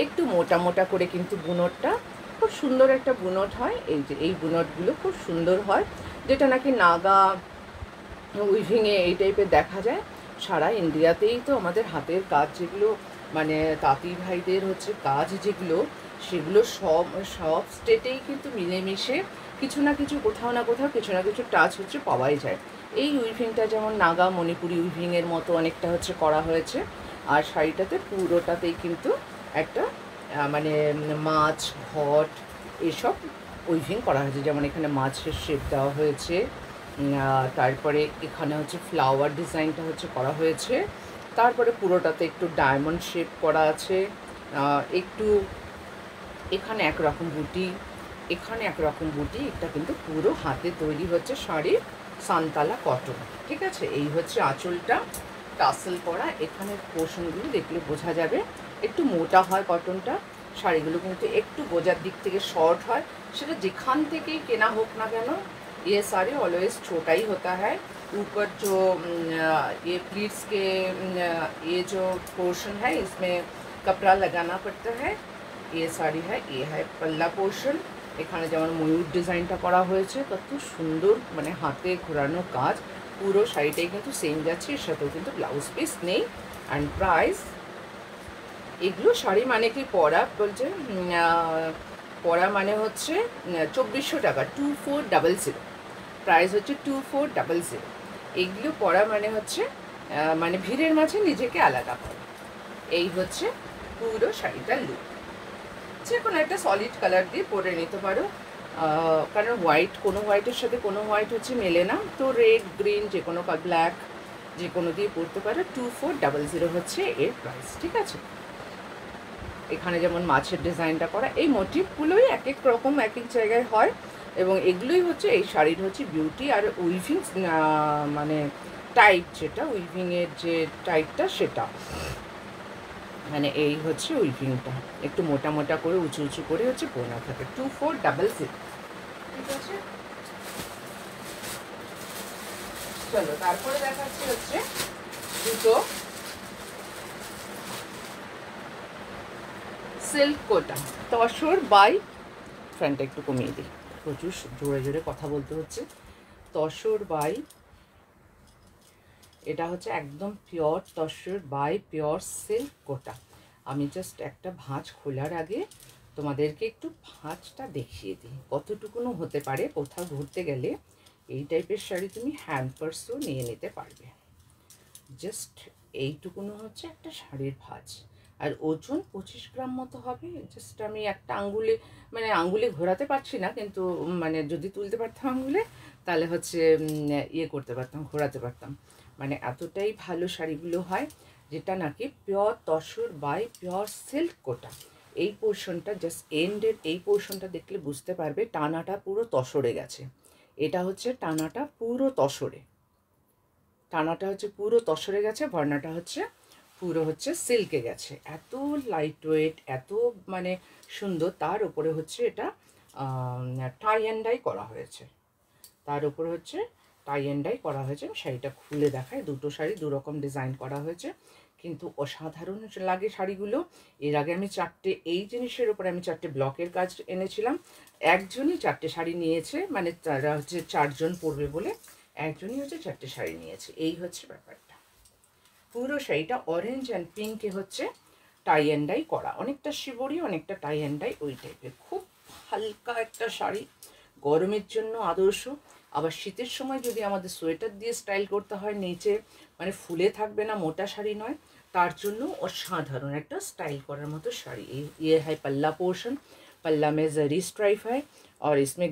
একটু মোটা মোটা করে, কিন্তু বুনটটা খুব সুন্দর একটা বুনট হয়। এই যে এই বুনটগুলো খুব সুন্দর হয়, যেটা নাকি নাগা উইভিংয়ে এই টাইপের দেখা যায়। সারা ইন্ডিয়াতেই তো আমাদের হাতের কাজ যেগুলো মানে তাঁতি ভাইদের হচ্ছে কাজ যেগুলো, সেগুলো সব সব স্টেটেই কিন্তু মিলেমিশে কিছু না কিছু কোথাও না কোথাও কিছু না কিছু টাচ হচ্ছে পাওয়াই যায়। এই উইভিংটা যেমন নাগা মণিপুরি উইভিংয়ের মতো অনেকটা হচ্ছে করা হয়েছে, আর শাড়িটাতে পুরোটাতেই কিন্তু একটা মানে মাছ ঘট এসব উইভিং করা হয়েছে। যেমন এখানে মাছের শেপ দেওয়া হয়েছে, তারপরে এখানে হচ্ছে ফ্লাওয়ার ডিজাইনটা হচ্ছে করা হয়েছে, তারপরে পুরোটাতে একটু ডায়মন্ড শেপ করা আছে, একটু এখানে একরকম বুটি, এখানে একরকম বুটি। এটা কিন্তু পুরো হাতে তৈরি হচ্ছে শাড়ি, সান্তালা কটন। ঠিক আছে, এই হচ্ছে আঁচলটা টাসেল করা। এখানের পোর্শনগুলো দেখলে বোঝা যাবে একটু মোটা হয় কটনটা, শাড়িগুলো কিন্তু একটু গোজার দিক থেকে শর্ট হয়। সেটা যেখান থেকেই কেনা হোক না কেন, ये साड़ी ऑलवेज छोटा ही होता है। ऊपर जो ये प्लीट्स के ये जो पोर्शन है इसमें कपड़ा लगाना पड़ता है। ये साड़ी है, ये है पल्ला पोर्शन। এখানে যেমন ময়ূর ডিজাইনটা করা হয়েছে, কত সুন্দর মানে হাতে ঘোরানো কাজ। পুরো শাড়িটাই কিন্তু সেম যাচ্ছে, এর সাথেও কিন্তু ব্লাউজ পিস নেই। অ্যান্ড প্রাইস, এগুলো শাড়ি মানে কি পরা বলছে, পরা মানে হচ্ছে 2400 টাকা, 2400। প্রাইস হচ্ছে 2400। এগুলো পরা মানে হচ্ছে মানে ভিড়ের মাঝে নিজেকে আলাদা করা। এই হচ্ছে পুরো শাড়িটার লুক। যে কোনো একটা সলিড কালার দিয়ে পরে নিতে পারো, কারণ হোয়াইট কোনো হোয়াইটের সাথে কোনো হোয়াইট হচ্ছে মেলে না, তো রেড গ্রিন যে কোনো ব্ল্যাক যে কোনো দিয়ে পরতে পারো। 2400 হচ্ছে এর প্রাইস। ঠিক আছে, এখানে যেমন মাছের ডিজাইনটা করা, এই মোটিভগুলোই এক এক রকম এক এক জায়গায় হয়, এবং এগুলোই হচ্ছে এই শাড়ির হচ্ছে বিউটি। আর উইভিং মানে টাইপ, যেটা উইভিংয়ের যে টাইপটা সেটা মানে এই হচ্ছে উইভিংটা, একটু মোটা মোটা করে উঁচু উঁচু করে হচ্ছে বোনা থাকে। 2400। ঠিক আছে, চলো তারপরে দেখাচ্ছি হচ্ছে দুটো সিল্ক কোটা তসর বাই, ফ্যানটা একটু কমিয়ে দিই, প্রচুর জোরে জোরে কথা বলতে হচ্ছে। তসর বাই, এটা হচ্ছে একদম pure tussar by pure silk Kota. আমি জাস্ট একটা ভাঁজ খোলার আগে তোমাদেরকে একটু ভাঁজটা দেখিয়ে দিই, কতটুকুনো হতে পারে। কোথাও ঘুরতে গেলে এই টাইপের শাড়ি তুমি হ্যান্ড পার্সও নিয়ে নিতে পারবে। জাস্ট এইটুকুনো হচ্ছে একটা শাড়ির ভাঁজ, আর ওজন 25 গ্রাম মতো হবে। জাস্ট আমি একটা আঙ্গুলে মানে আঙ্গুলে ঘোরাতে পারছি না, কিন্তু মানে যদি তুলতে পারতাম আঙ্গুলে তাহলে হচ্ছে ইয়ে করতে পারতাম, ঘোরাতে পারতাম। মানে এতটাই ভালো শাড়িগুলো হয়, যেটা নাকি pure tussar by pure silk Kota. এই পোর্শনটা জাস্ট এন্ডের এই পোর্শনটা দেখলে বুঝতে পারবে টানাটা পুরো তসরে গেছে। এটা হচ্ছে টানাটা পুরো তসরে, টানাটা হচ্ছে পুরো তসরে গেছে, ভর্নাটা হচ্ছে পুরো হচ্ছে সিল্কে গেছে। এত লাইট ওয়েট, এত মানে সুন্দর। তার উপরে হচ্ছে এটা টাই অ্যান্ড ডাই করা হয়েছে, তার উপরে হচ্ছে টাই অ্যান্ড ডাই করা হয়েছে। শাড়িটা খুলে দেখায়, দুটো শাড়ি দুরকম ডিজাইন করা হয়েছে, কিন্তু অসাধারণ লাগে শাড়িগুলো। এর আগে আমি চারটে এই জিনিসের উপরে আমি চারটে ব্লকের কাজ এনেছিলাম, একজনই চারটে শাড়ি নিয়েছে, মানে তারা হচ্ছে 4 জন পরবে বলে একজনই হচ্ছে 4টে শাড়ি নিয়েছে। এই হচ্ছে ব্যাপারটা। পুরো শাড়িটা অরেঞ্জ অ্যান্ড পিঙ্কে হচ্ছে টাই অ্যান্ড ডাই করা, অনেকটা শিবরি অনেকটা টাই অ্যান্ড ডাই ওই টাইপের। খুব হালকা একটা শাড়ি, গরমের জন্য আদর্শ। আবার শীতের সময় যদি আমাদের সোয়েটার দিয়ে স্টাইল করতে হয়, নিচে মানে ফুলে থাকবে না, মোটা শাড়ি নয়, তার জন্য অসাধারণ একটা স্টাইল করার মতো শাড়ি। ये है पल्ला पोर्शन, पल्ला में जरी स्ट्राइप है, और इसमें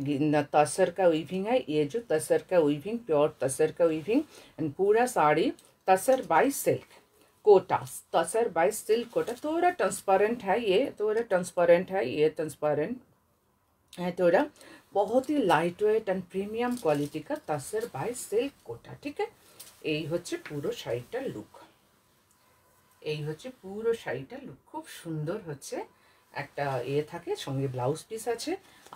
तसर का वीविंग है। ये जो तसर का वीविंग, प्योर तसर का वीविंग, एंड पूरा साड़ी तसर बाय सिल्क कोटा, तसर बाय सिल्क कोटा। थोड़ा ट्रांसपेरेंट है ये, थोड़ा ट्रांसपेरेंट है ये, ट्रांसपेरेंट है थोड़ा। बहुत ही light weight and premium quality का तसर बाय सिल्क कोटा। ठीक है, এই হচ্ছে পুরো শাড়িটার লুক, এই হচ্ছে পুরো শাড়িটার লুক। খুব সুন্দর হচ্ছে একটা থাকে, সঙ্গে ব্লাউজ পিস আছে।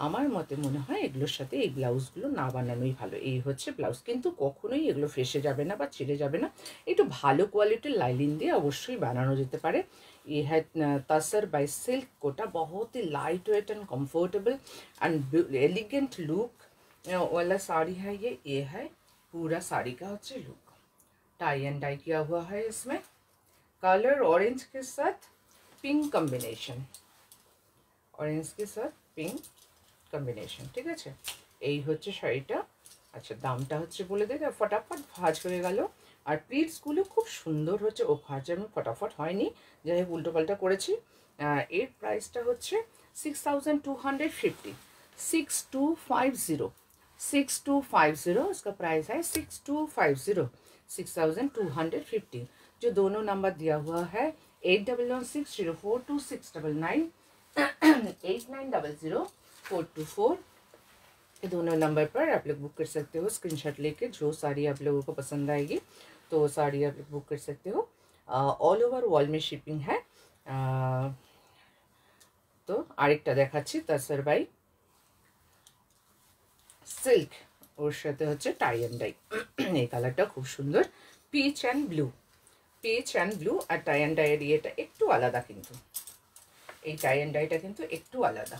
আমার মতে মনে হয় এগুলোর সাথে এই ব্লাউজগুলো না বানানোই ভালো। এই হচ্ছে ব্লাউজ, কিন্তু কখনোই এগুলো ফেসে যাবে না বা ছিঁড়ে যাবে না। একটু ভালো কোয়ালিটির লাইলিন দিয়ে অবশ্যই বানানো যেতে পারে। ये है तसर बाय सिल्क कोटा, बहुत ही light weight and comfortable and elegant look वाला साड़ी है ये है पूरा साड़ी का হচ্ছে लुक। टाई एंड डाई किया हुआ है इसमें, कलर ऑरेंज के साथ पिंक कॉम्बिनेशन, ऑरेंज के साथ पिंक कॉम्बिनेशन, ठीक है। এই হচ্ছে শাড়িটা। আচ্ছা দামটা হচ্ছে বলে দেবে, ফটাফট ভাঁজ হয়ে গেল। আর প্লিটসগুলো খুব সুন্দর হচ্ছে, ও ভাঁজ আমি ফটাফট হয়নি, যাই হোক উল্টোপাল্টা করেছি। এর প্রাইসটা হচ্ছে 6250, 6250, 6250 इसका प्राइस है, 6250, 6250। जो दोनों नंबर दिया हुआ है 8116042699, 8900 ये दोनों नंबर पर आप लोग बुक कर सकते हो स्क्रीनशॉट लेके। जो साड़ी आप लोगों को पसंद आएगी तो साड़ी आप लोग बुक कर सकते हो। ऑल ओवर वर्ल्ड में शिपिंग है। तो আরেকটা দেখাচ্ছি তাসর বাই সিল্ক, ওর সাথে হচ্ছে টাই অ্যান্ড ডাই। এই কালারটা খুব সুন্দর, peach and blue, peach and blue. আর টাই অ্যান্ড ডাইয়ের ইয়েটা একটু আলাদা, কিন্তু এই টাই অ্যান্ড ডাইটা কিন্তু একটু আলাদা।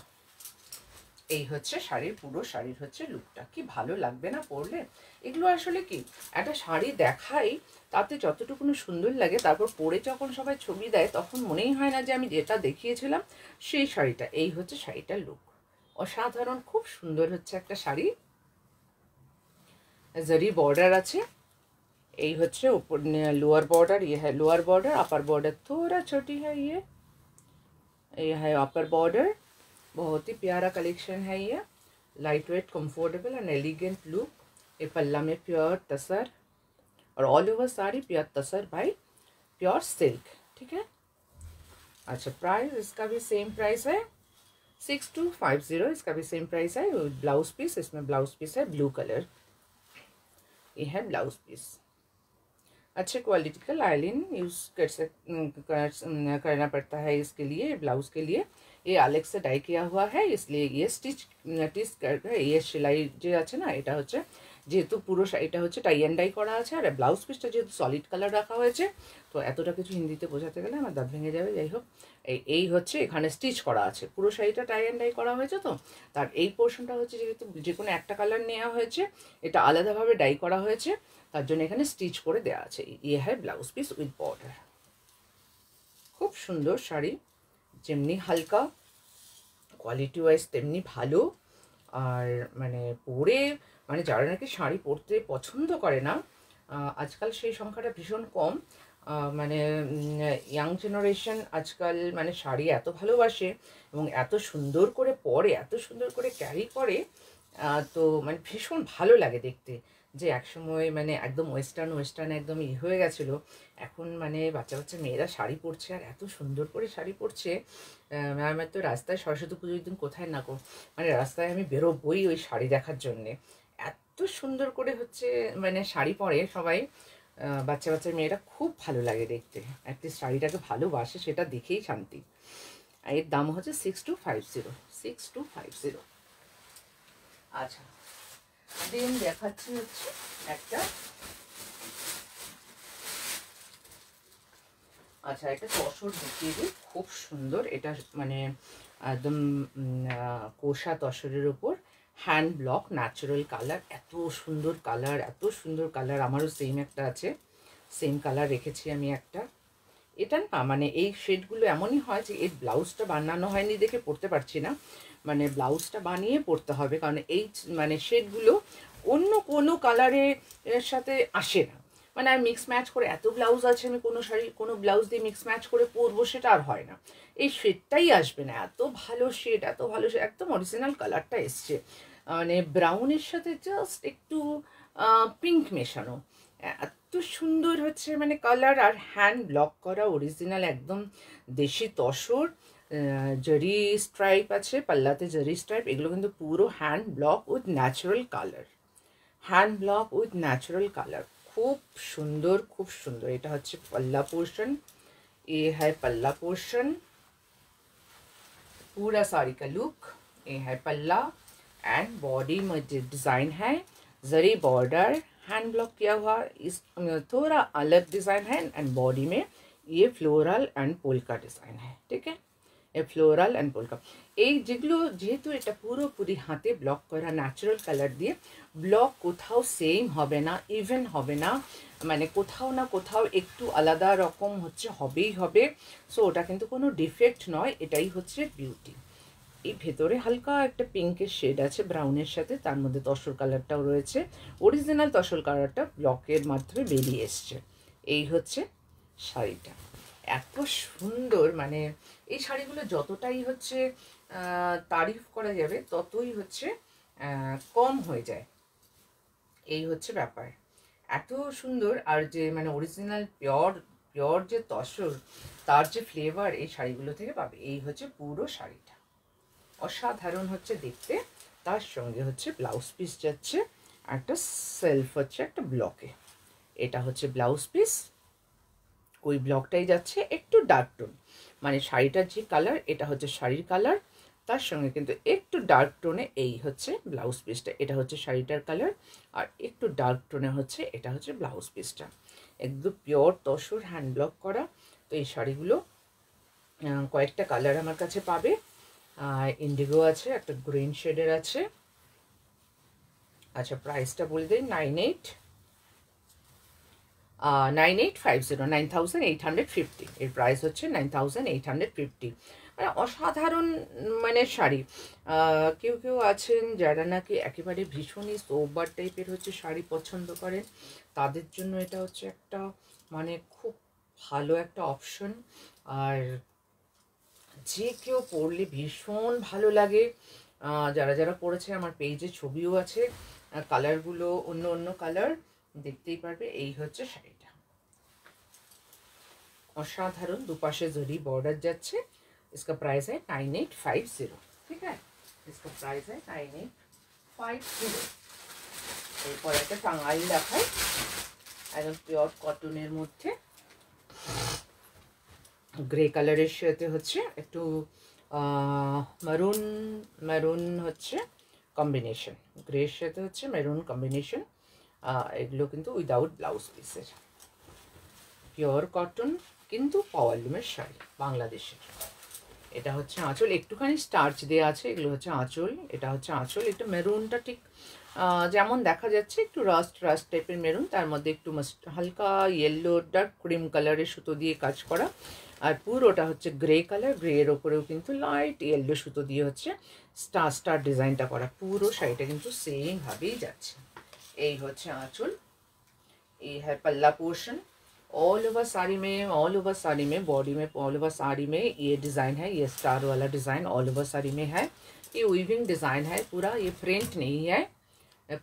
এই হচ্ছে শাড়ির পুরো শাড়ির হচ্ছে লুকটা, কি ভালো লাগবে না পরলে। এগুলো আসলে কি একটা শাড়ি দেখাই, তাতে যতটুকু সুন্দর লাগে, তারপর পরে যখন সবাই ছবি দেয় তখন মনেই হয় না যে আমি যেটা দেখিয়েছিলাম সেই শাড়িটা। এই হচ্ছে শাড়িটার লুক, অসাধারণ, খুব সুন্দর হচ্ছে একটা শাড়ি। जरी बॉर्डर আছে, এই হচ্ছে ऊपर लोअर बॉर्डर, ये है लोअर बॉर्डर, अपर बॉर्डर थोड़ा छोटी है, ये है अपर बॉर्डर। बहुत ही प्यारा कलेक्शन है ये, light weight comfortable and elegant look. ये पल्ला में प्योर तसर और ऑल ओवर साड़ी प्योर तसर बाय प्योर सिल्क, ठीक है। अच्छा प्राइस इसका भी सेम प्राइस है 6250, इसका भी सेम प्राइस है। ब्लाउज पीस, इसमें ब्लाउज पीस है ब्लू कलर, ये है ब्लाउज पीस। अच्छे क्वालिटी का लाइलिन यूज़ करना पड़ता है इसके लिए, ब्लाउज के लिए। ये अलग से डाई किया हुआ है, इसलिए ये स्टिच कर ये সেলাই যে আছে না, এটা হচ্ছে যেহেতু পুরো এটা হচ্ছে টাই অ্যান্ড ডাই করা আছে, আর ব্লাউজ পিসটা যেহেতু সলিড কালার রাখা হয়েছে, তো এতটা কিছু হিন্দিতে বোঝাতে গেলে আমার দাঁত ভেঙে যাবে। যাই হোক এই হচ্ছে এখানে স্টিচ করা আছে, পুরো শাড়িটা টাই অ্যান্ড ডাই করা হয়েছে। তো তার এই পোর্শনটা হচ্ছে যেহেতু যে কোনো একটা কালার নেওয়া হয়েছে, এটা আলাদাভাবে ডাই করা হয়েছে, তার জন্য এখানে স্টিচ করে দেওয়া আছে। ইয়ে হ্যাঁ ব্লাউজ পিস উইথ বর্ডার, খুব সুন্দর শাড়ি, যেমনি হালকা কোয়ালিটি ওয়াইজ তেমনি ভালো। আর মানে পরে মানে যারা নাকি শাড়ি পরতে পছন্দ করে না, আজকাল সেই সংখ্যাটা ভীষণ কম। মানে ইয়াং জেনারেশন আজকাল মানে শাড়ি এত ভালোবাসে এবং এত সুন্দর করে পরে, এত সুন্দর করে ক্যারি করে, তো মানে ভীষণ ভালো লাগে দেখতে। যে একসময় মানে একদম ওয়েস্টার্ন একদম হয়ে গেছিলো, এখন মানে বাচ্চা বাচ্চা মেয়েরা শাড়ি পরছে আর এত সুন্দর করে শাড়ি পরছে। আমার তো রাস্তায় সরস্বতী পুজোর দিন কোথায় না মানে রাস্তায় আমি বেরোবই ওই শাড়ি দেখার জন্যে, এত সুন্দর করে হচ্ছে মানে শাড়ি পরে সবাই, বাচ্চা বাচ্চা মেয়েরা খুব ভালো লাগে দেখতে। অ্যাটলিস্ট শাড়িটাকে ভালোবাসে, সেটা দেখেই শান্তি। এর দাম হচ্ছে 6250, 6250। আচ্ছা দেন দেখাচ্ছি হচ্ছে একটা, আচ্ছা এটা তসর দেখিয়ে দিই, খুব সুন্দর। এটা মানে একদম কোষা তসরের উপর হ্যান্ড ব্লক ন্যাচারাল কালার, এত সুন্দর কালার, এত সুন্দর কালার। আমারও সেম একটা আছে, সেম কালার রেখেছি আমি একটা। এটা না মানে এই শেডগুলো এমনই হয় যে এর ব্লাউজটা বানানো হয়নি দেখে পরতে পারছি না, মানে ব্লাউজটা বানিয়ে পরতে হবে, কারণ এই মানে শেডগুলো অন্য কোনো কালারের সাথে আসে না। মানে আর মিক্স ম্যাচ করে, এত ব্লাউজ আছে আমি কোনো শাড়ি কোনো ব্লাউজ দিয়ে মিক্স ম্যাচ করে পরবো, সেটা আর হয় না। এই শেডটাই আসবে না, এত ভালো শেড, এত ভালো শেড, একদম অরিজিনাল কালারটা এসছে, মানে ব্রাউনের সাথে জাস্ট একটু পিঙ্ক মেশানো, এত সুন্দর হচ্ছে মানে কালার। আর হ্যান্ড ব্লক করা অরিজিনাল একদম দেশি তসর, জরি স্ট্রাইপ আছে পাল্লাতে, জরি স্ট্রাইপ, এগুলো কিন্তু পুরো hand block with natural colour, hand block with natural colour, খুব সুন্দর খুব সুন্দর। এটা হচ্ছে पल्ला पोर्शन, ये है पल्ला पोर्शन, पूरा साड़ी का लुक। ये है पल्ला एंड बॉडी में जो डिज़ाइन है जरी बॉर्डर हैंड ब्लॉक किया हुआ, इस थोड़ा अलग डिज़ाइन है, एंड बॉडी में ये फ्लोरल एंड पोल का डिज़ाइन है, ठीक है। Floral and polka. এই যেগুলো যেহেতু এটা পুরোপুরি হাতে ব্লক করা ন্যাচারাল কালার দিয়ে, ব্লক কোথাও সেম হবে না, ইভেন হবে না, মানে কোথাও না কোথাও একটু আলাদা রকম হচ্ছে হবেই হবে। সো ওটা কিন্তু কোনো ডিফেক্ট নয়, এটাই হচ্ছে বিউটি। এই ভেতরে হালকা একটা পিঙ্কের শেড আছে ব্রাউনের সাথে, তার মধ্যে তসর কালারটাও রয়েছে। অরিজিনাল তসর কালারটা ব্লকের মাধ্যমে বেরিয়ে এসছে। এই হচ্ছে শাড়িটা, এত সুন্দর। মানে এই শাড়িগুলো যতটাই হচ্ছে তারিফ করা যাবে ততই হচ্ছে কম হয়ে যায়। এই হচ্ছে ব্যাপার, এত সুন্দর। আর যে মানে অরিজিনাল পিওর পিওর যে তসর, তার যে ফ্লেভার এই শাড়িগুলো থেকে পাবে। এই হচ্ছে পুরো শাড়িটা, অসাধারণ হচ্ছে দেখতে। তার সঙ্গে হচ্ছে ব্লাউজ পিস যাচ্ছে একটা সেলফ হচ্ছে একটা ব্লকে। এটা হচ্ছে ব্লাউজ পিস, ওই ব্লকটাই যাচ্ছে একটু ডার্ক টোন, মানে শাড়িটার যে কালার এটা হচ্ছে শাড়ির কালার, তার সঙ্গে কিন্তু একটু ডার্ক টোনে এই হচ্ছে ব্লাউজ পিসটা। এটা হচ্ছে শাড়িটার কালার, আর একটু ডার্ক টোনে হচ্ছে এটা হচ্ছে ব্লাউজ পিসটা। একদম পিওর তসর হ্যান্ড ব্লক করা। তো এই শাড়িগুলো কয়েকটা কালার আমার কাছে পাবে। ইন্ডিগো আছে, একটা গ্রিন শেডের আছে। আচ্ছা প্রাইসটা বলে দিই, 9850, 9850। এর প্রাইস হচ্ছে 9850। মানে অসাধারণ মানে শাড়ি। কেউ কেউ আছেন যারা নাকি একেবারে ভীষণই সোবার টাইপের হচ্ছে শাড়ি পছন্দ করেন, তাদের জন্য এটা হচ্ছে একটা মানে খুব ভালো একটা অপশন। আর যে কেউ পরলে ভীষণ ভালো লাগে। যারা যারা পরেছে আমার পেজে ছবিও আছে, কালারগুলো অন্য অন্য কালার দেখতেই পারবে। এই হচ্ছে শাড়িটা, অসাধারণ। দুপাশে জরি बॉर्डर যাচ্ছে। इसका प्राइस है 9850। ঠিক আছে, इसका प्राइस है 9850। এরপর একটা টাঙ্গাইল দেখাই, একদম পিওর কটনের মধ্যে গ্রে কালারের সাথে হচ্ছে একটু মেরুন মেরুন হচ্ছে কম্বিনেশন, গ্রের সাথে হচ্ছে মেরুন কম্বিনেশন। এগুলো কিন্তু উইদাউট ব্লাউজ পিসের, পিওর কটন কিন্তু পাওয়ারলুমের শাড়ি বাংলাদেশের। এটা হচ্ছে আঁচল, একটুখানি স্টার্চ দেওয়া আছে। এগুলো হচ্ছে আঁচল, এটা হচ্ছে আঁচল। এটা মেরুনটা ঠিক যেমন দেখা যাচ্ছে একটু রাস্ট রাস্ট টাইপের মেরুন, তার মধ্যে একটু হালকা ইয়েলো ডার্ক ক্রিম কালারের সুতো দিয়ে কাজ করা। আর পুরোটা হচ্ছে গ্রে কালার, গ্রে এর ওপরেও কিন্তু লাইট ইয়েলো সুতো দিয়ে হচ্ছে স্টার স্টার ডিজাইনটা করা। পুরো শাড়িটা কিন্তু সেম ভাবেই যাচ্ছে। এই হচ্ছে আঁচল, এই है पल्ला पोर्शन। ऑल ओवर साड़ी में बॉडी में ऑल ओवर साड़ी में ये डिज़ाइन है, ये स्टार वाला डिज़ाइन ऑल ओवर साड़ी में है। ये वीविंग डिज़ाइन है पूरा, ये प्रिंट नहीं है,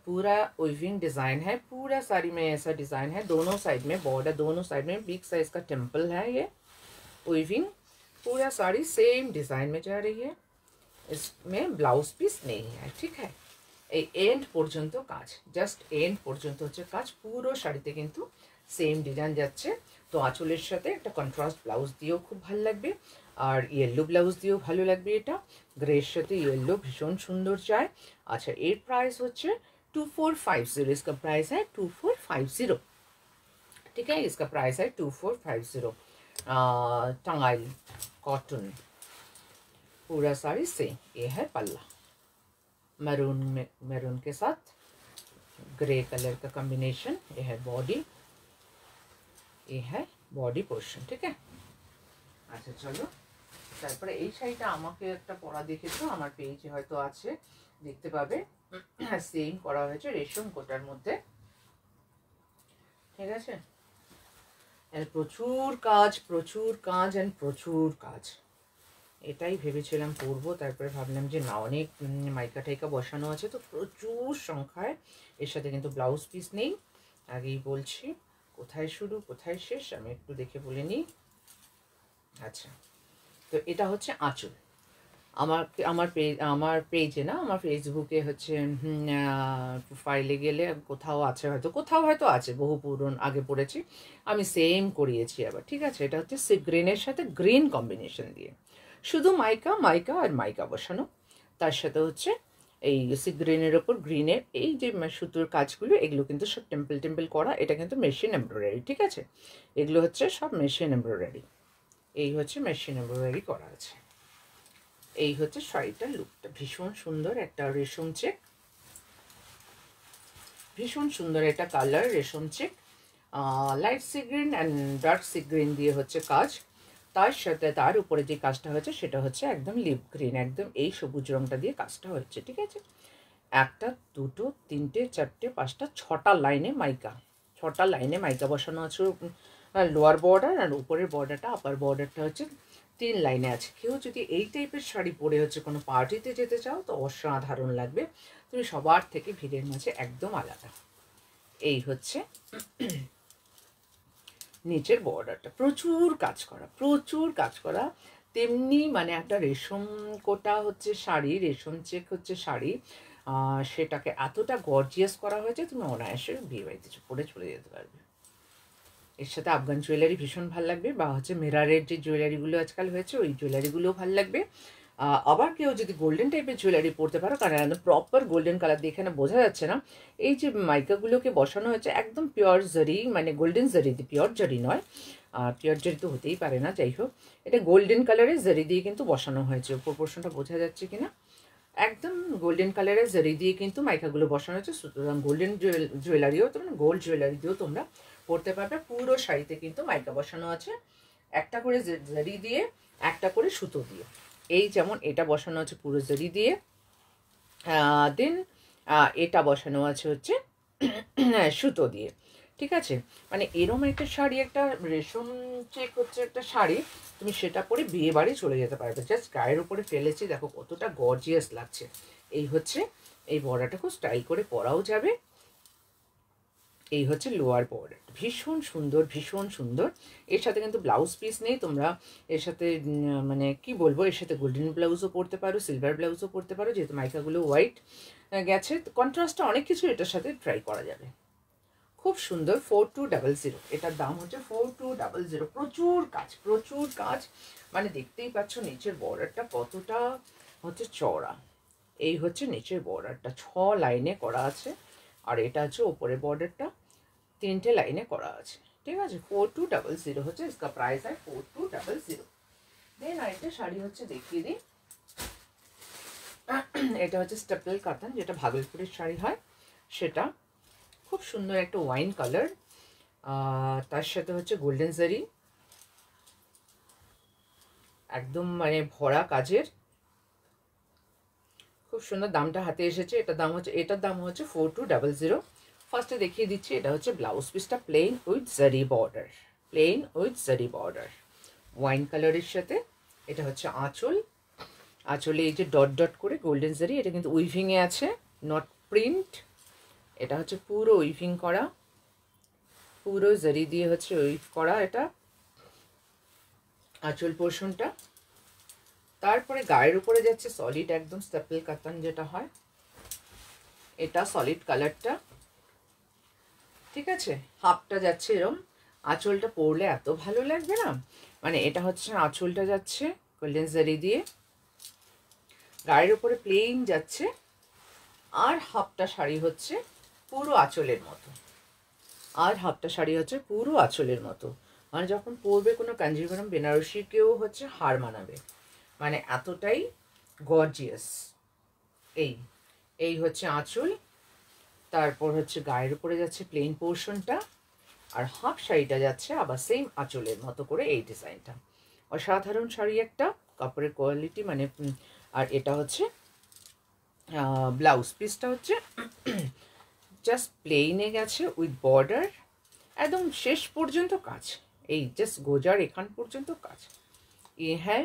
पूरा वीविंग डिज़ाइन है। पूरा साड़ी में ऐसा डिज़ाइन है, दोनों साइड में बॉर्डर, दोनों साइड में बिग साइज का टेम्पल है। ये वीविंग पूरा साड़ी सेम डिज़ाइन में जा रही है, इसमें ब्लाउज पीस नहीं है। ठीक है, এই এন্ড পর্যন্ত কাজ, জাস্ট এন্ড পর্যন্ত হচ্ছে কাজ। পুরো শাড়িতে কিন্তু সেম ডিজাইন যাচ্ছে। তো আঁচলের সাথে একটা কন্ট্রাস্ট ব্লাউজ দিয়েও খুব ভালো লাগবে, আর ইয়েলো ব্লাউজ দিয়েও ভালো লাগবে। এটা গ্রের সাথে ইয়েলো ভীষণ সুন্দর যায়। আচ্ছা এর প্রাইস হচ্ছে 2450। इसका प्राइस है 2450। ठीक है, इसका प्राइस है 2450। टांगाइल कॉटन पूरा साड़ी से। ये है पल्ला, मैरून में मैरून के साथ ग्रे कलर का कॉम्बिनेशन। ये है बॉडी, ये है बॉडी पोर्शन। ठीक है, আচ্ছা চলো তারপরে এই শাড়িটা আমাকে একটা পরা দেখেছো, আমার পেজে হয়তো আছে, দেখতে পাবে। সেম করা হয়েছে রেশম কোটার মধ্যে। ঠিক আছে, প্রচুর কাজ প্রচুর কাজ এন্ড প্রচুর কাজ। এটাই ভেবেছিলাম পরবো, তারপরে ভাবলাম যে না, অনেক মাইকা টাইকা বসানো আছে তো প্রচুর সংখ্যায়। এর সাথে কিন্তু ব্লাউজ পিস নেই। আগেই বলছি কোথায় শুরু কোথায় শেষ আমি একটু দেখে বলে নিই। আচ্ছা, তো এটা হচ্ছে আঁচল। আমার পেজে না, আমার ফেসবুকে হচ্ছে প্রোফাইলে গেলে কোথাও হয়তো আছে, বহু পুরনো আগে পড়েছি আমি, সেম করিয়েছি আবার। ঠিক আছে, এটা হচ্ছে সি গ্রিনের সাথে গ্রিন কম্বিনেশন দিয়ে, শুধু মাইকা মাইকা আর মাইকা বসানো, তার সাথে হচ্ছে এই সি গ্রিনের ওপর গ্রিনের এই যে সুতোর কাজগুলো, এগুলো কিন্তু সব টেম্পল টেম্পল করা। এটা কিন্তু মেশিন এমব্রয়ডারি। ঠিক আছে, এগুলো হচ্ছে সব মেশিন এমব্রয়ডারি। এই হচ্ছে মেশিন এমব্রয়ডারি করা আছে। এই হচ্ছে শাড়িটার লুকটা, ভীষণ সুন্দর একটা রেশম চেক, ভীষণ সুন্দর একটা কালার রেশম check, light sea green and dark sea green দিয়ে হচ্ছে কাজ। তার সাথে তার উপরে যে কাজটা হচ্ছে সেটা হচ্ছে একদম লিপ গ্রিন, একদম এই সবুজ রঙটা দিয়ে কাজটা হচ্ছে। ঠিক আছে, একটা দুটো তিনটে চারটে পাঁচটা ছটা লাইনে মাইকা, ছটা লাইনে মাইকা বসানো আছে। লোয়ার বর্ডার আর উপরের বর্ডারটা, আপার বর্ডারটা হচ্ছে 3 লাইনে আছে। কেউ যদি এই টাইপের শাড়ি পরে হচ্ছে কোনো পার্টিতে যেতে চাও তো অসাধারণ লাগবে, তুমি সবার থেকে ভিড়ের মাঝে একদম আলাদা। এই হচ্ছে নিচের বর্ডারটা, প্রচুর কাজ করা, প্রচুর কাজ করা। তেমনি মানে একটা রেশম কোটা হচ্ছে শাড়ি, রেশম চেক হচ্ছে শাড়ি, সেটাকে এতটা গর্জিয়াস করা হয়েছে তুমি অনায়াসে বিয়ে বাড়িতে পরে চলে যেতে পারবে। এর সাথে আফগান জুয়েলারি ভীষণ ভালো লাগবে, বা হচ্ছে মিরারের যে জুয়েলারিগুলো আজকাল হয়েছে ওই জুয়েলারিগুলোও ভালো লাগবে। আবার কেউ যদি গোল্ডেন টাইপের জুয়েলারি পরতে পারো, কারণ একদম প্রপার গোল্ডেন কালার দিয়ে এখানে বোঝা যাচ্ছে না। এই যে মাইকাগুলোকে বসানো হয়েছে একদম পিওর জারি, মানে গোল্ডেন জারি দিয়ে, পিওর জারি নয়, পিওর জারি তো হতেই পারে না, যাই হোক এটা গোল্ডেন কালারের জারি দিয়ে কিন্তু বসানো হয়েছে। প্রপোর্শনটা বোঝা যাচ্ছে কিনা, একদম গোল্ডেন কালারের জারি দিয়ে কিন্তু মাইকাগুলো বসানো হয়েছে। সুতরাং গোল্ডেন জুয়েলারিও তোমরা, গোল্ড জুয়েলারি দিয়েও তোমরা পরতে পারবে। পুরো শাড়িতে কিন্তু মাইকা বসানো আছে, একটা করে জারি দিয়ে, একটা করে সুতো দিয়ে। এই যেমন এটা বসানো আছে পুরো জারি দিয়ে, দেন এটা বসানো আছে হচ্ছে সুতো দিয়ে। ঠিক আছে, মানে এরম একটা শাড়ি, একটা রেশম চেক হচ্ছে একটা শাড়ি, তুমি সেটা পরে বিয়ে বাড়ি চলে যেতে পারবে। জাস্ট গায়ের উপরে ফেলেছি, দেখো কতটা গর্জিয়াস লাগছে। এই হচ্ছে এই বর্ডারটা, খুব স্টাইল করে পরাও যাবে। এই হচ্ছে লোয়ার বর্ডার, ভীষণ সুন্দর, ভীষণ সুন্দর। এর সাথে কিন্তু ব্লাউজ পিস নেই, তোমরা এর সাথে মানে কি বলবো, এর সাথে গোল্ডেন ব্লাউজও পরতে পারো, সিলভার ব্লাউজও পরতে পারো, যেহেতু মাইকাগুলো হোয়াইট গেছে, কন্ট্রাস্টটা অনেক কিছু এটার সাথে ট্রাই করা যাবে। খুব সুন্দর, 4200, এটার দাম হচ্ছে 4200। প্রচুর কাজ, প্রচুর কাজ, মানে দেখতেই পাচ্ছ নিচের বর্ডারটা কতটা হচ্ছে চওড়া। এই হচ্ছে নিচের বর্ডারটা 6 লাইনে করা আছে, আর এটা হচ্ছে ওপরের বর্ডারটা 3টে লাইনে করা আছে। ঠিক আছে, 4200 হচ্ছে इसका प्राइस है 4200। দেন আরেকটা শাড়ি হচ্ছে দেখিয়ে দিই, এটা হচ্ছে স্টেপল কাতান, যেটা ভাগলপুরের শাড়ি হয় সেটা, খুব সুন্দর একটা ওয়াইন কালার, তার সাথে হচ্ছে গোল্ডেন জারি, একদম মানে ভরা কাজের, খুব সুন্দর। দামটা হাতে এসেছে, এটার দাম হচ্ছে 4200। ফার্স্টে দেখিয়ে দিচ্ছি, এটা হচ্ছে ব্লাউজ পিসটা, প্লেন উইথ জারি বর্ডার, প্লেন উইথ জারি বর্ডার ওয়াইন কালারের সাথে। এটা হচ্ছে আঁচল, আঁচলে এই যে ডট ডট করে গোল্ডেন জারি, এটা কিন্তু উইভিংয়ে আছে, নট প্রিন্ট। এটা হচ্ছে পুরো উইভিং করা, পুরো জারি দিয়ে হচ্ছে উইভ করা এটা আঁচল পোর্শনটা। তারপরে গায়ের উপরে যাচ্ছে সলিড একদম স্টেপল কাতান যেটা হয়, এটা সলিড কালারটা। ঠিক আছে, হাফটা যাচ্ছে এরম, আঁচলটা পরলে এত ভালো লাগবে না, মানে এটা হচ্ছে আঁচলটা যাচ্ছে গোল্ডেন জারি দিয়ে, গায়ের উপরে প্লেন যাচ্ছে, আর হাফটা শাড়ি হচ্ছে পুরো আঁচলের মতো, আর হাফটা শাড়ি হচ্ছে পুরো আঁচলের মতো, মানে যখন পরবে কোনো কাঞ্জিভরম বেনারসিকেও হচ্ছে হার মানাবে, মানে এতটাই গর্জিয়াস। এই এই হচ্ছে আঁচল, তারপর হচ্ছে গায়ের উপরে যাচ্ছে প্লেন পোর্শনটা, আর হাফ শাড়িটা যাচ্ছে আবার সেম আঁচলের মতো করে এই ডিজাইনটা। অসাধারণ শাড়ি একটা, কাপড়ের কোয়ালিটি মানে। আর এটা হচ্ছে ব্লাউজ পিসটা হচ্ছে জাস্ট প্লেনে গেছে উইথ বর্ডার, একদম শেষ পর্যন্ত কাজ, এই জাস্ট গোজার এখান পর্যন্ত কাজ। ये है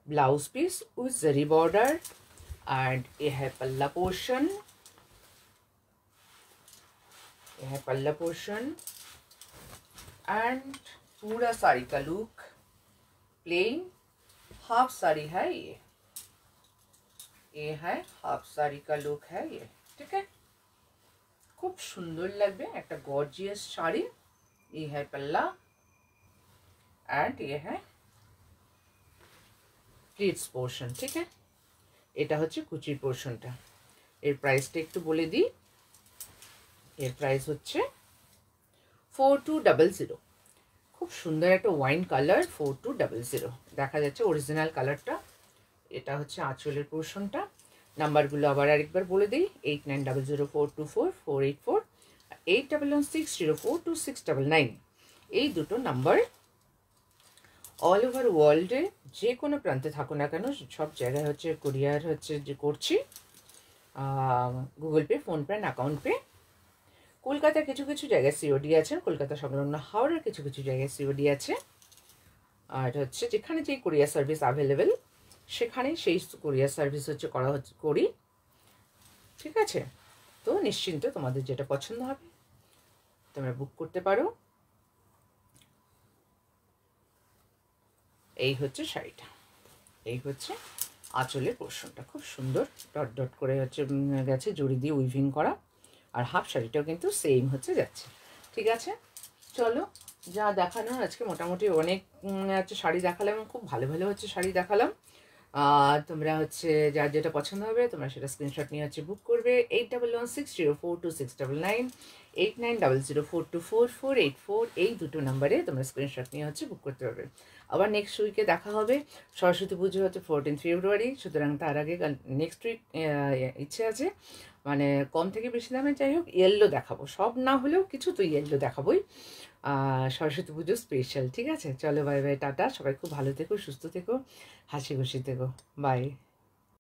blouse piece with zari border and ये है पल्ला पोर्शन, ये है पल्ला पोर्शन एंड पूरा साड़ी का लुक प्लेन, हाफ साड़ी है ये है हाफ साड़ी का लुक है ये। ठीक है, खूब सुंदर लगবে একটা গর্জিয়াস শাড়ি। ये है पल्ला एंड ये है প্লিটস পোর্শন। ঠিক আছে, এটা হচ্ছে কুচির পোর্শনটা। এর প্রাইসটা একটু বলে দিই, এর প্রাইস হচ্ছে 4200। খুব সুন্দর একটা ওয়াইন কালার, 4200 দেখা যাচ্ছে অরিজিনাল কালারটা। এটা হচ্ছে আঁচলের পোর্শনটা। নাম্বারগুলো আবার আরেকবার বলে দিই, 8900424484, 8116042699। এই দুটো নাম্বার অল ওভার ওয়ার্ল্ডে যে কোনো প্রান্তে থাকো না কেন, সব জায়গায় হচ্ছে কুরিয়ার হচ্ছে যে করছি, Google Pay, PhonePe and account pay. কলকাতার কিছু কিছু জায়গায় সিওডি আছে, কলকাতা সংলগ্ন হাওড়ার কিছু কিছু জায়গায় সিওডি আছে। আর হচ্ছে যেখানে যেই কুরিয়ার সার্ভিস অ্যাভেলেবেল সেখানে সেই কুরিয়ার সার্ভিস হচ্ছে করি। ঠিক আছে, তো নিশ্চিন্ত তোমাদের যেটা পছন্দ হবে তোমরা বুক করতে পারো। এই হচ্ছে শাড়িটা, এই হচ্ছে আঁচলের পোর্শনটা, খুব সুন্দর ডট ডট করে হচ্ছে গেছে জড়ি দিয়ে উইভিং করা। আর হাফ শাড়িটাও কিন্তু সেম হচ্ছে যাচ্ছে। ঠিক আছে, চলো যা দেখানোর আজকে মোটামুটি অনেক হচ্ছে শাড়ি দেখালাম, খুব ভালো ভালো হচ্ছে শাড়ি দেখালাম। তোমরা হচ্ছে যার যেটা পছন্দ হবে তোমরা সেটা স্ক্রিনশট নিয়ে হচ্ছে বুক করবে। 8116042699, 8900424484, এই দুটো নাম্বারে তোমরা স্ক্রিনশট নিয়ে হচ্ছে বুক করতে পারবে। আবার নেক্সট উইকে দেখা হবে। সরস্বতী পুজো হচ্ছে 14 ফেব্রুয়ারি, সুতরাং তার আগে নেক্সট উইক ইচ্ছে আছে মানে কম থেকে বেশি দামে যাই হোক ইয়েলো দেখাবো, সব না হলেও কিছু তো ইয়েলো দেখাবোই, সরস্বতী পুজো স্পেশাল। ঠিক আছে, চলো বাই বাই, টাটা, সবাই খুব ভালো থেকো, সুস্থ থেকো, হাসি খুশি থেকো, বাই।